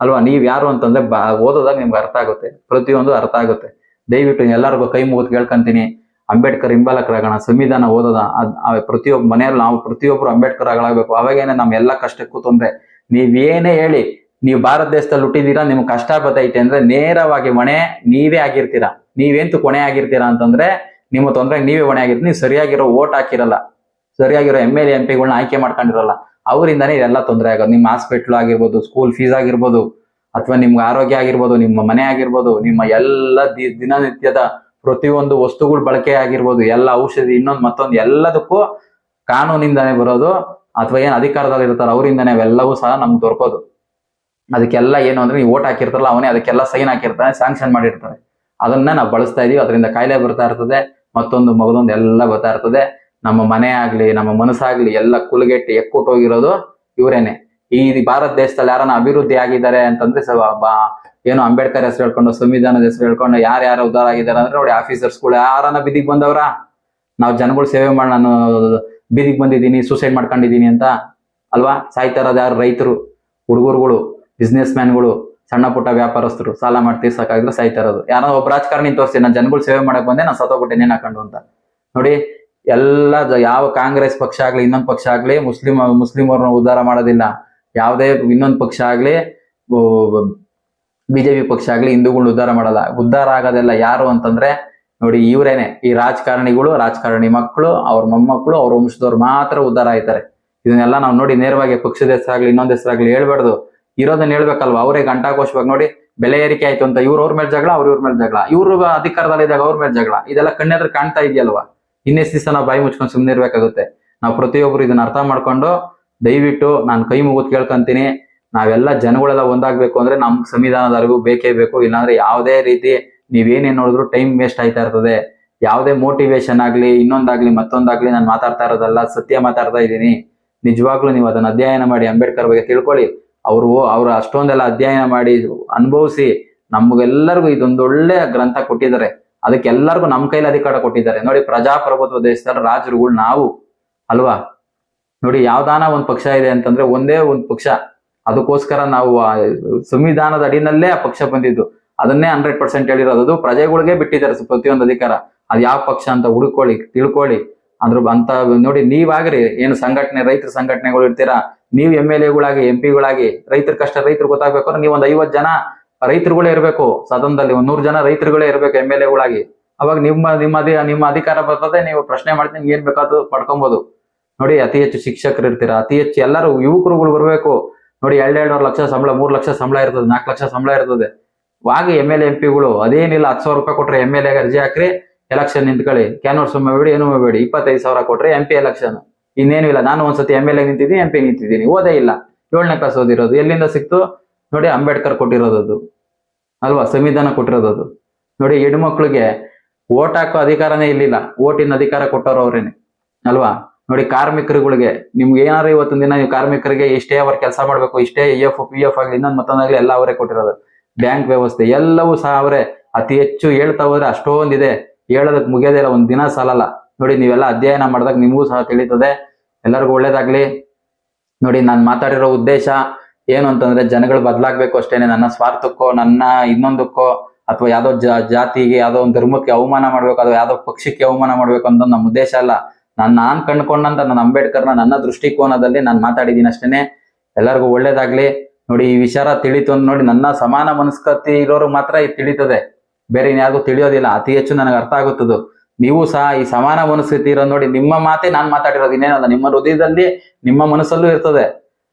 ಅಲ್ವಾ? ನೀವ್ ಯಾರು ಅಂತಂದ್ರೆ ಓದೋದಾಗ ನಿಮ್ಗೆ ಅರ್ಥ ಆಗುತ್ತೆ, ಪ್ರತಿಯೊಂದು ಅರ್ಥ ಆಗುತ್ತೆ. ದಯವಿಟ್ಟು ಎಲ್ಲರಿಗೂ ಕೈ ಮುಗಿದು ಕೇಳ್ಕೊಂತೀನಿ, ಅಂಬೇಡ್ಕರ್ ಹಿಂಬಾಲಕರಾಗೋಣ, ಸಂವಿಧಾನ ಓದೋದ. ಪ್ರತಿಯೊಬ್ಬ ಮನೆಯಲ್ಲಿ ನಾವು ಪ್ರತಿಯೊಬ್ರು ಅಂಬೇಡ್ಕರ್ ಆಗಲಾಗಬೇಕು. ಅವಾಗೇನೆ ನಮ್ ಎಲ್ಲ ಕಷ್ಟಕ್ಕೂ ತೊಂದ್ರೆ. ನೀವೇನೇ ಹೇಳಿ, ನೀವು ಭಾರತ ದೇಶದಲ್ಲಿ ಹುಟ್ಟಿದೀರಾ, ನಿಮ್ಗೆ ಕಷ್ಟ ಬತ್ತೈತೆ ಅಂದ್ರೆ ನೇರವಾಗಿ ಹೊಣೆ ನೀವೇ ಆಗಿರ್ತೀರಾ. ನೀವೇಂತು ಕೊನೆ ಆಗಿರ್ತೀರಾ ಅಂತಂದ್ರೆ ನಿಮ್ಮ ತೊಂದರೆಗೆ ನೀವೇ ಹೊಣೆ ಆಗಿರ್ತೀರಿ. ನೀವು ಸರಿಯಾಗಿರೋ ಓಟ್ ಹಾಕಿರಲ್ಲ, ಸರಿಯಾಗಿರೋ MLA MP ಆಯ್ಕೆ ಮಾಡ್ಕೊಂಡಿರಲ್ಲ, ಅವರಿಂದಾನೇ ಇದೆಲ್ಲ ತೊಂದರೆ ಆಗೋದು. ನಿಮ್ಮ ಹಾಸ್ಪಿಟ್ಲ್ ಆಗಿರ್ಬೋದು, ಸ್ಕೂಲ್ ಫೀಸ್ ಆಗಿರ್ಬೋದು, ಅಥವಾ ನಿಮ್ಗೆ ಆರೋಗ್ಯ ಆಗಿರ್ಬೋದು, ನಿಮ್ಮ ಮನೆ ಆಗಿರ್ಬೋದು, ನಿಮ್ಮ ಎಲ್ಲ ದಿನನಿತ್ಯದ ಪ್ರತಿಯೊಂದು ವಸ್ತುಗಳ ಬಳಕೆ ಆಗಿರ್ಬೋದು, ಎಲ್ಲ ಔಷಧಿ, ಇನ್ನೊಂದು ಮತ್ತೊಂದು, ಎಲ್ಲದಕ್ಕೂ ಕಾನೂನಿಂದಾನೇ ಬರೋದು. ಅಥವಾ ಏನ್ ಅಧಿಕಾರದಲ್ಲಿ ಇರ್ತಾರೆ ಅವರಿಂದಾನೇ ಅವೆಲ್ಲವೂ ಸಹ ನಮ್ಗೆ ದೊರಕೋದು. ಅದಕ್ಕೆಲ್ಲ ಏನು ಅಂದ್ರೆ ನೀವು ಓಟ್ ಹಾಕಿರ್ತಾರಲ್ಲ, ಅವನೇ ಅದಕ್ಕೆಲ್ಲ ಸೈನ್ ಹಾಕಿರ್ತಾನೆ, ಸ್ಯಾಂಕ್ಷನ್ ಮಾಡಿರ್ತಾರೆ. ಅದನ್ನ ನಾವು ಬಳಸ್ತಾ ಇದೀವಿ. ಅದರಿಂದ ಕಾಯಿಲೆ ಬರ್ತಾ ಇರ್ತದೆ, ಮತ್ತೊಂದು ಮಗದೊಂದು ಎಲ್ಲ ಬರ್ತಾ ಇರ್ತದೆ. ನಮ್ಮ ಮನೆ ಆಗ್ಲಿ, ನಮ್ಮ ಮನಸ್ಸಾಗ್ಲಿ ಎಲ್ಲ ಕುಲಗೆಟ್ಟಿ ಎಕ್ಕುಟ್ಟೋಗಿರೋದು ಇವರೇನೆ. ಈ ಭಾರತ ದೇಶದಲ್ಲಿ ಯಾರನ್ನ ಅಭಿವೃದ್ಧಿ ಆಗಿದ್ದಾರೆ ಅಂತಂದ್ರೆ ಏನು ಅಂಬೇಡ್ಕರ್ ಹೆಸರು ಹೇಳ್ಕೊಂಡು, ಸಂವಿಧಾನದ ಹೆಸರು ಹೇಳ್ಕೊಂಡು ಯಾರ್ಯಾರು ಉದ್ಧಾರ ಆಗಿದ್ದಾರೆ ಅಂದ್ರೆ ನೋಡಿ, ಆಫೀಸರ್ಸ್ಗಳು ಯಾರನ್ನ ಬಿದಿಗೆ ಬಂದವ್ರ? ನಾವು ಜನಗಳು ಸೇವೆ ಮಾಡಿ ನಾನು ಬೀದಿಗೆ ಬಂದಿದ್ದೀನಿ, ಸೂಸೈಡ್ ಮಾಡ್ಕೊಂಡಿದ್ದೀನಿ ಅಂತ ಅಲ್ವಾ? ಸಾಯ್ತಾ ಇರೋದು ಯಾರು? ರೈತರು, ಹುಡುಗರುಗಳು, ಬಿಸ್ನೆಸ್ ಮ್ಯಾನ್ಗಳು, ಸಣ್ಣ ಪುಟ್ಟ ವ್ಯಾಪಾರಸ್ಥರು ಸಾಲ ಮಾಡಿ ತೀರ್ಸಕ್ಕಾಗಿದ್ರೆ ಸಾಯ್ತಾ ಇರೋದು. ಯಾರೋ ಒಬ್ಬ ರಾಜಕಾರಣಿ ತೋರಿಸಿ ನಾನು ಜನಗಳು ಸೇವೆ ಮಾಡಕ್ ಬಂದೆ, ನಾನು ಸತ್ತೋಗ್ಬಿಟ್ಟೆ ನೇಣು ಹಾಕೊಂಡು ಅಂತ ನೋಡಿ. ಎಲ್ಲ ಯಾವ ಕಾಂಗ್ರೆಸ್ ಪಕ್ಷ ಆಗ್ಲಿ, ಇನ್ನೊಂದು ಪಕ್ಷ ಆಗ್ಲಿ ಮುಸ್ಲಿಮರನ್ನ ಉದ್ಧಾರ ಮಾಡೋದಿಲ್ಲ. ಯಾವುದೇ ಇನ್ನೊಂದು ಪಕ್ಷ ಆಗ್ಲಿ, BJP ಪಕ್ಷ ಆಗ್ಲಿ ಹಿಂದೂಗಳನ್ನ ಉದ್ಧಾರ ಮಾಡಲ್ಲ. ಉದ್ಧಾರ ಆಗೋದೆಲ್ಲ ಯಾರು ಅಂತಂದ್ರೆ ನೋಡಿ ಇವರೇನೆ, ಈ ರಾಜಕಾರಣಿಗಳು, ರಾಜಕಾರಣಿ ಮಕ್ಕಳು, ಅವ್ರ ಮೊಮ್ಮಕ್ಕಳು, ಅವ್ರ ವಂಶದವ್ರು ಮಾತ್ರ ಉದ್ಧಾರ ಆಯ್ತಾರೆ. ಇದನ್ನೆಲ್ಲ ನಾವು ನೋಡಿ ನೇರವಾಗಿ ಪಕ್ಷದ ಹೆಸರಾಗ್ಲಿ ಇನ್ನೊಂದ್ ಹೆಸರಾಗ್ಲಿ ಹೇಳ್ಬಾರ್ದು, ಇರೋದನ್ನ ಹೇಳ್ಬೇಕಲ್ವಾ? ಅವರೇ ಗಂಟಾ ಘೋಷವಾಗಿ ನೋಡಿ ಬೆಲೆ ಏರಿಕೆ ಆಯ್ತು ಅಂತ ಅವ್ರ ಮೇಲೆ ಜಗಳ, ಇವ್ರ ಮೇಲೆ ಜಗಳ, ಇವ್ರು ಅಧಿಕಾರದಲ್ಲಿದ್ದಾಗ ಅವ್ರ ಮೇಲೆ ಜಗಳ. ಇದೆಲ್ಲ ಕಣ್ಣೆದ್ರ ಕಾಣ್ತಾ ಇದೆಯಲ್ವಾ? ಇನ್ನೆಷ್ಟು ದಿವಸ ನಾವು ಬಾಯಿ ಮುಚ್ಕೊಂಡು ಸುಮ್ಮನೆ ಇರ್ಬೇಕಾಗುತ್ತೆ? ನಾವು ಪ್ರತಿಯೊಬ್ರು ಇದನ್ನ ಅರ್ಥ ಮಾಡ್ಕೊಂಡು ದಯವಿಟ್ಟು ನಾನು ಕೈ ಮುಗಿದು ಕೇಳ್ಕೊಂತೀನಿ, ನಾವೆಲ್ಲ ಜನಗಳೆಲ್ಲ ಒಂದಾಗ್ಬೇಕು ಅಂದ್ರೆ ನಮ್ ಸಂವಿಧಾನದ ಅರಿವು ಬೇಕೇ ಬೇಕು. ಇಲ್ಲಾಂದ್ರೆ ಯಾವುದೇ ರೀತಿ ನೀವೇನೇನ್ ನೋಡಿದ್ರು ಟೈಮ್ ವೇಸ್ಟ್ ಆಯ್ತಾ ಇರ್ತದೆ. ಯಾವುದೇ ಮೋಟಿವೇಶನ್ ಆಗ್ಲಿ, ಇನ್ನೊಂದಾಗ್ಲಿ, ಮತ್ತೊಂದಾಗ್ಲಿ ನಾನು ಮಾತಾಡ್ತಾ ಇರೋದಲ್ಲ, ಸತ್ಯ ಮಾತಾಡ್ತಾ ಇದ್ದೀನಿ. ನಿಜವಾಗ್ಲೂ ನೀವು ಅದನ್ನ ಅಧ್ಯಯನ ಮಾಡಿ, ಅಂಬೇಡ್ಕರ್ ಬಗ್ಗೆ ತಿಳ್ಕೊಳ್ಳಿ. ಅವ್ರು ಅಷ್ಟೊಂದೆಲ್ಲ ಅಧ್ಯಯನ ಮಾಡಿ ಅನುಭವಿಸಿ ನಮ್ಗೆಲ್ಲರಿಗೂ ಇದೊಂದೊಳ್ಳೆ ಗ್ರಂಥ ಕೊಟ್ಟಿದ್ದಾರೆ. ಅದಕ್ಕೆಲ್ಲರಿಗೂ ನಮ್ಮ ಕೈಲಿ ಅಧಿಕಾರ ಕೊಟ್ಟಿದ್ದಾರೆ ನೋಡಿ. ಪ್ರಜಾಪ್ರಭುತ್ವ ದೇಶದಲ್ಲಿ ರಾಜರುಗಳು ನಾವು ಅಲ್ವಾ? ನೋಡಿ, ಯಾವ್ದಾನ ಒಂದ್ ಪಕ್ಷ ಇದೆ ಅಂತಂದ್ರೆ ಒಂದೇ ಒಂದ್ ಪಕ್ಷ, ಅದಕ್ಕೋಸ್ಕರ ನಾವು ಸಂವಿಧಾನದ ಅಡಿನಲ್ಲೇ ಆ ಪಕ್ಷ ಬಂದಿದ್ದು, ಅದನ್ನೇ 100% ಹೇಳಿರೋದು. ಅದು ಪ್ರಜೆಗಳಿಗೆ ಬಿಟ್ಟಿದ್ದಾರೆ ಪ್ರತಿಯೊಂದು ಅಧಿಕಾರ. ಅದ್ ಯಾವ ಪಕ್ಷ ಅಂತ ಹುಡುಕೊಳ್ಳಿ, ತಿಳ್ಕೊಳ್ಳಿ. ಅಂತ ನೋಡಿ, ನೀವಾಗ್ರಿ ಏನು ಸಂಘಟನೆ, ರೈತರ ಸಂಘಟನೆಗಳು ಇರ್ತೀರಾ, ನೀವು MLA ಗಳಾಗಿ, MP ಗಳಾಗಿ, ರೈತರ ಕಷ್ಟ ರೈತರು ಗೊತ್ತಾಗ್ಬೇಕಂದ್ರೆ ನೀವೊಂದ್ 50 ಜನ ರೈತರುಗಳೇ ಇರ್ಬೇಕು. ಸದನದಲ್ಲಿ 100 ಜನ ರೈತರುಗಳೇ ಇರ್ಬೇಕು MLA ಗಳಾಗಿ ಅವಾಗ ನಿಮ್ಮ ಅಧಿಕಾರ ಬರ್ತದೆ, ನೀವು ಪ್ರಶ್ನೆ ಮಾಡ್ತೀನಿ, ನಿಮ್ಗೆ ಏನ್ ಬೇಕಾದ್ರು ಪಡ್ಕೊಬಹುದು. ನೋಡಿ, ಅತಿ ಹೆಚ್ಚು ಶಿಕ್ಷಕರು ಇರ್ತೀರಾ, ಅತಿ ಹೆಚ್ಚು ಎಲ್ಲರೂ ಯುವಕರುಗಳು ಬರ್ಬೇಕು. ನೋಡಿ, 2.5 ಲಕ್ಷ ಸಂಬಳ, 3 ಲಕ್ಷ ಸಂಬಳ ಇರ್ತದೆ, 4 ಲಕ್ಷ ಸಂಬಳ ಇರ್ತದೆ. ವಾಗಿ MLA MP ಗಳು ಅದೇನಿಲ್ಲ, 10,000 ರೂಪಾಯಿ ಕೊಟ್ರೆ MLA ಅರ್ಜಿ ಹಾಕ್ರಿ, ಎಲೆಕ್ಷನ್ ನಿಂತ್ಕೊಳ್ಳಿ, ಕ್ಯಾನ್ವರ್ಸ್ ಮಾಡಬೇಡಿ, ಏನು ಮಾಡಬೇಡಿ. 25,000 ಕೊಟ್ರೆ MP ಎಲೆಕ್ಷನ್, ಇನ್ನೇನು ಇಲ್ಲ. ನಾನು ಒಂದ್ಸತಿ MLA ನಿಂತಿದ್ದೀನಿ, MP ನಿಂತಿದ್ದೀನಿ, ಓದೇ ಇಲ್ಲ, 7ನೇ ಕ್ಲಾಸ್ ಓದಿರೋದು. ಎಲ್ಲಿಂದ ಸಿಕ್ತು? ನೋಡಿ, ಅಂಬೇಡ್ಕರ್ ಕೊಟ್ಟಿರೋದು ಅಲ್ವಾ, ಸಂವಿಧಾನ ಕೊಟ್ಟಿರೋದು. ನೋಡಿ, ಹೆಣ್ಮಕ್ಳಿಗೆ ಓಟ್ ಹಾಕೋ ಅಧಿಕಾರನೇ ಇರ್ಲಿಲ್ಲ, ಓಟಿನ ಅಧಿಕಾರ ಕೊಟ್ಟವ್ರು ಅವ್ರೇನೆ ಅಲ್ವಾ. ನೋಡಿ, ಕಾರ್ಮಿಕರುಗಳಿಗೆ ನಿಮ್ಗೆ ಏನಾದ್ರು ಇವತ್ತಿನ ದಿನ ನೀವು ಕಾರ್ಮಿಕರಿಗೆ ಇಷ್ಟೇ ಅವರ್ ಕೆಲಸ ಮಾಡ್ಬೇಕು, ಇಷ್ಟೇ EF PF ಆಗ್ಲಿ, ಇನ್ನೊಂದು ಮತ್ತೊಂದಾಗ್ಲಿ ಎಲ್ಲ ಅವರೇ ಕೊಟ್ಟಿರೋದು. ಬ್ಯಾಂಕ್ ವ್ಯವಸ್ಥೆ ಎಲ್ಲವೂ ಸಹ ಅವರೇ. ಅತಿ ಹೆಚ್ಚು ಹೇಳ್ತಾ ಹೋದ್ರೆ ಅಷ್ಟೊಂದಿದೆ, ಹೇಳೋದಕ್ಕೆ ಮುಗಿಯೋದೇ ಇಲ್ಲ, ಒಂದ್ ದಿನ ಸಾಲಲ್ಲ. ನೋಡಿ, ನೀವೆಲ್ಲ ಅಧ್ಯಯನ ಮಾಡಿದಾಗ ನಿಮಗೂ ಸಹ ತಿಳಿತದೆ. ಎಲ್ಲರಿಗೂ ಒಳ್ಳೇದಾಗ್ಲಿ. ನೋಡಿ, ನಾನು ಮಾತಾಡಿರೋ ಉದ್ದೇಶ ಏನು ಅಂತಂದ್ರೆ, ಜನಗಳು ಬದಲಾಗ್ಬೇಕು ಅಷ್ಟೇನೆ. ನನ್ನ ಸ್ವಾರ್ಥಕ್ಕೋ, ನನ್ನ ಇನ್ನೊಂದಕ್ಕೋ, ಅಥವಾ ಯಾವ್ದೋ ಜಾತಿಗೆ, ಯಾವ್ದೋ ಒಂದು ಧರ್ಮಕ್ಕೆ ಅವಮಾನ ಮಾಡ್ಬೇಕು, ಅಥವಾ ಯಾವ್ದೋ ಪಕ್ಷಕ್ಕೆ ಅವಮಾನ ಮಾಡ್ಬೇಕು ಅಂತ ನಮ್ಮ ಉದ್ದೇಶ ಅಲ್ಲ. ನಾನ್ ಕಂಡುಕೊಂಡಂತ ನನ್ನ ಅಂಬೇಡ್ಕರ್ನ ನನ್ನ ದೃಷ್ಟಿಕೋನದಲ್ಲಿ ನಾನು ಮಾತಾಡಿದ್ದೀನಿ ಅಷ್ಟೇನೆ. ಎಲ್ಲರಿಗೂ ಒಳ್ಳೇದಾಗ್ಲಿ. ನೋಡಿ, ಈ ವಿಚಾರ ತಿಳಿತು ಅಂತ ನೋಡಿ, ನನ್ನ ಸಮಾನ ಮನಸ್ಕತಿ ಇರೋರು ಮಾತ್ರ ಇದು ತಿಳಿತದೆ, ಬೇರೆ ಇನ್ಯಾರಿಗೂ ತಿಳಿಯೋದಿಲ್ಲ. ಅತಿ ಹೆಚ್ಚು ನನಗೆ ಅರ್ಥ ಆಗುತ್ತದು. ನೀವು ಸಹ ಈ ಸಮಾನ ಮನಸ್ಥಿತಿ ಇರೋ ನೋಡಿ, ನಿಮ್ಮ ಮಾತೆ ನಾನು ಮಾತಾಡಿರೋದು, ಇನ್ನೇನಲ್ಲ. ನಿಮ್ಮ ಹೃದಯದಲ್ಲಿ, ನಿಮ್ಮ ಮನಸ್ಸಲ್ಲೂ ಇರ್ತದೆ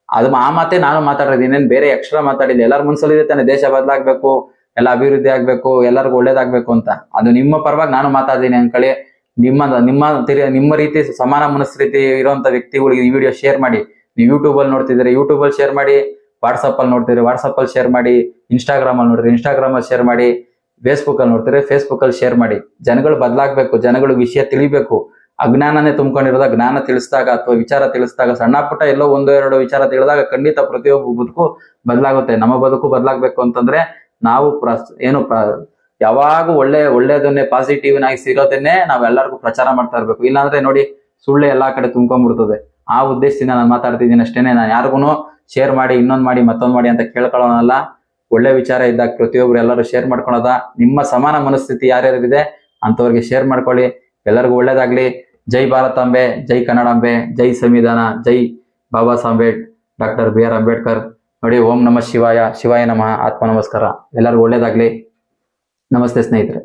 ಅದು. ಆ ಮಾತೆ ನಾನು ಮಾತಾಡಿರೋದು, ಇನ್ನೇನು ಬೇರೆ ಎಕ್ಸ್ಟ್ರಾ ಮಾತಾಡಿಲ್ಲ. ಎಲ್ಲರ ಮನಸ್ಸಲ್ಲಿ ಇದೆ ತಾನೆ, ದೇಶ ಬದಲಾಗ್ಬೇಕು, ಎಲ್ಲ ಅಭಿವೃದ್ಧಿ ಆಗ್ಬೇಕು, ಎಲ್ಲರಿಗೂ ಒಳ್ಳೇದಾಗ್ಬೇಕು ಅಂತ. ಅದು ನಿಮ್ಮ ಪರವಾಗಿ ನಾನು ಮಾತಾಡ್ತೀನಿ ಅನ್ಕೊಳ್ಳಿ. ನಿಮ್ಮ ರೀತಿ ಸಮಾನ ಮನಸ್ಥಿತಿ ಇರುವಂತ ವ್ಯಕ್ತಿಗಳಿಗೆ ಈ ವಿಡಿಯೋ ಶೇರ್ ಮಾಡಿ. ನೀವು ಯೂಟ್ಯೂಬಲ್ಲಿ ನೋಡ್ತಿದ್ರೆ ಯೂಟ್ಯೂಬಲ್ಲಿ ಶೇರ್ ಮಾಡಿ, ವಾಟ್ಸಪ್ಪಲ್ಲಿ ನೋಡ್ತಿದ್ರೆ ವಾಟ್ಸಪ್ಪಲ್ಲಿ ಶೇರ್ ಮಾಡಿ, ಇನ್ಸ್ಟಾಗ್ರಾಮಲ್ಲಿ ನೋಡ್ರಿ ಇನ್ಸ್ಟಾಗ್ರಾಮಲ್ಲಿ ಶೇರ್ ಮಾಡಿ, ಫೇಸ್ಬುಕ್ಕಲ್ಲಿ ನೋಡ್ತಿದ್ರೆ ಫೇಸ್ಬುಕ್ಕಲ್ಲಿ ಶೇರ್ ಮಾಡಿ. ಜನಗಳು ಬದಲಾಗ್ಬೇಕು, ಜನಗಳು ವಿಷಯ ತಿಳಿಬೇಕು. ಅಜ್ಞಾನನೇ ತುಂಬ್ಕೊಂಡಿರೋದ ಜ್ಞಾನ ತಿಳಿಸಿದಾಗ, ಅಥವಾ ವಿಚಾರ ತಿಳಿಸಿದಾಗ, ಸಣ್ಣ ಪುಟ್ಟ ಎಲ್ಲೋ 1-2 ವಿಚಾರ ತಿಳಿದಾಗ ಖಂಡಿತ ಪ್ರತಿಯೊಬ್ಬ ಬದುಕು ಬದಲಾಗುತ್ತೆ. ನಮ್ಮ ಬದುಕು ಬದಲಾಗ್ಬೇಕು ಅಂತಂದ್ರೆ ನಾವು ಯಾವಾಗೂ ಒಳ್ಳೇದನ್ನೇ ಪಾಸಿಟಿವ್ ಆಗಿ ಸಿಗೋದನ್ನೇ ನಾವೆಲ್ಲರಿಗೂ ಪ್ರಚಾರ ಮಾಡ್ತಾ ಇರ್ಬೇಕು. ಇಲ್ಲಾಂದ್ರೆ ನೋಡಿ, ಸುಳ್ಳೆ ಎಲ್ಲಾ ಕಡೆ ತುಂಬ್ಕೊಂಡ್ಬಿಡ್ತದೆ. ಆ ಉದ್ದೇಶದಿಂದ ನಾನು ಮಾತಾಡ್ತಿದ್ದೀನಿ ಅಷ್ಟೇನೆ. ನಾನು ಯಾರಿಗೂ ಶೇರ್ ಮಾಡಿ, ಇನ್ನೊಂದ್ ಮಾಡಿ, ಮತ್ತೊಂದ್ ಮಾಡಿ ಅಂತ ಕೇಳ್ಕೊಳ್ಳೋನಲ್ಲ. ಒಳ್ಳೆ ವಿಚಾರ ಇದ್ದಾಗ ಪ್ರತಿಯೊಬ್ರು ಎಲ್ಲರೂ ಶೇರ್ ಮಾಡ್ಕೊಳೋದ. ನಿಮ್ಮ ಸಮಾನ ಮನಸ್ಥಿತಿ ಯಾರ್ಯಾರಿದೆ ಅಂತವ್ರಿಗೆ ಶೇರ್ ಮಾಡ್ಕೊಳ್ಳಿ. ಎಲ್ಲರಿಗೂ ಒಳ್ಳೇದಾಗ್ಲಿ. ಜೈ ಭಾರತಾಂಬೆ, ಜೈ ಕನ್ನಡಾಂಬೆ, ಜೈ ಸಂವಿಧಾನ, ಜೈ ಬಾಬಾ ಸಾಹೇಬ್ ಡಾಕ್ಟರ್ BR ಅಂಬೇಡ್ಕರ್. ನೋಡಿ, ಓಂ ನಮಃ ಶಿವಾಯ, ಶಿವಾಯ ನಮಃ, ಆತ್ಮ ನಮಸ್ಕಾರ. ಎಲ್ಲರಿಗೂ ಒಳ್ಳೇದಾಗ್ಲಿ. ನಮಸ್ತೆ ಸ್ನೇಹಿತರೆ.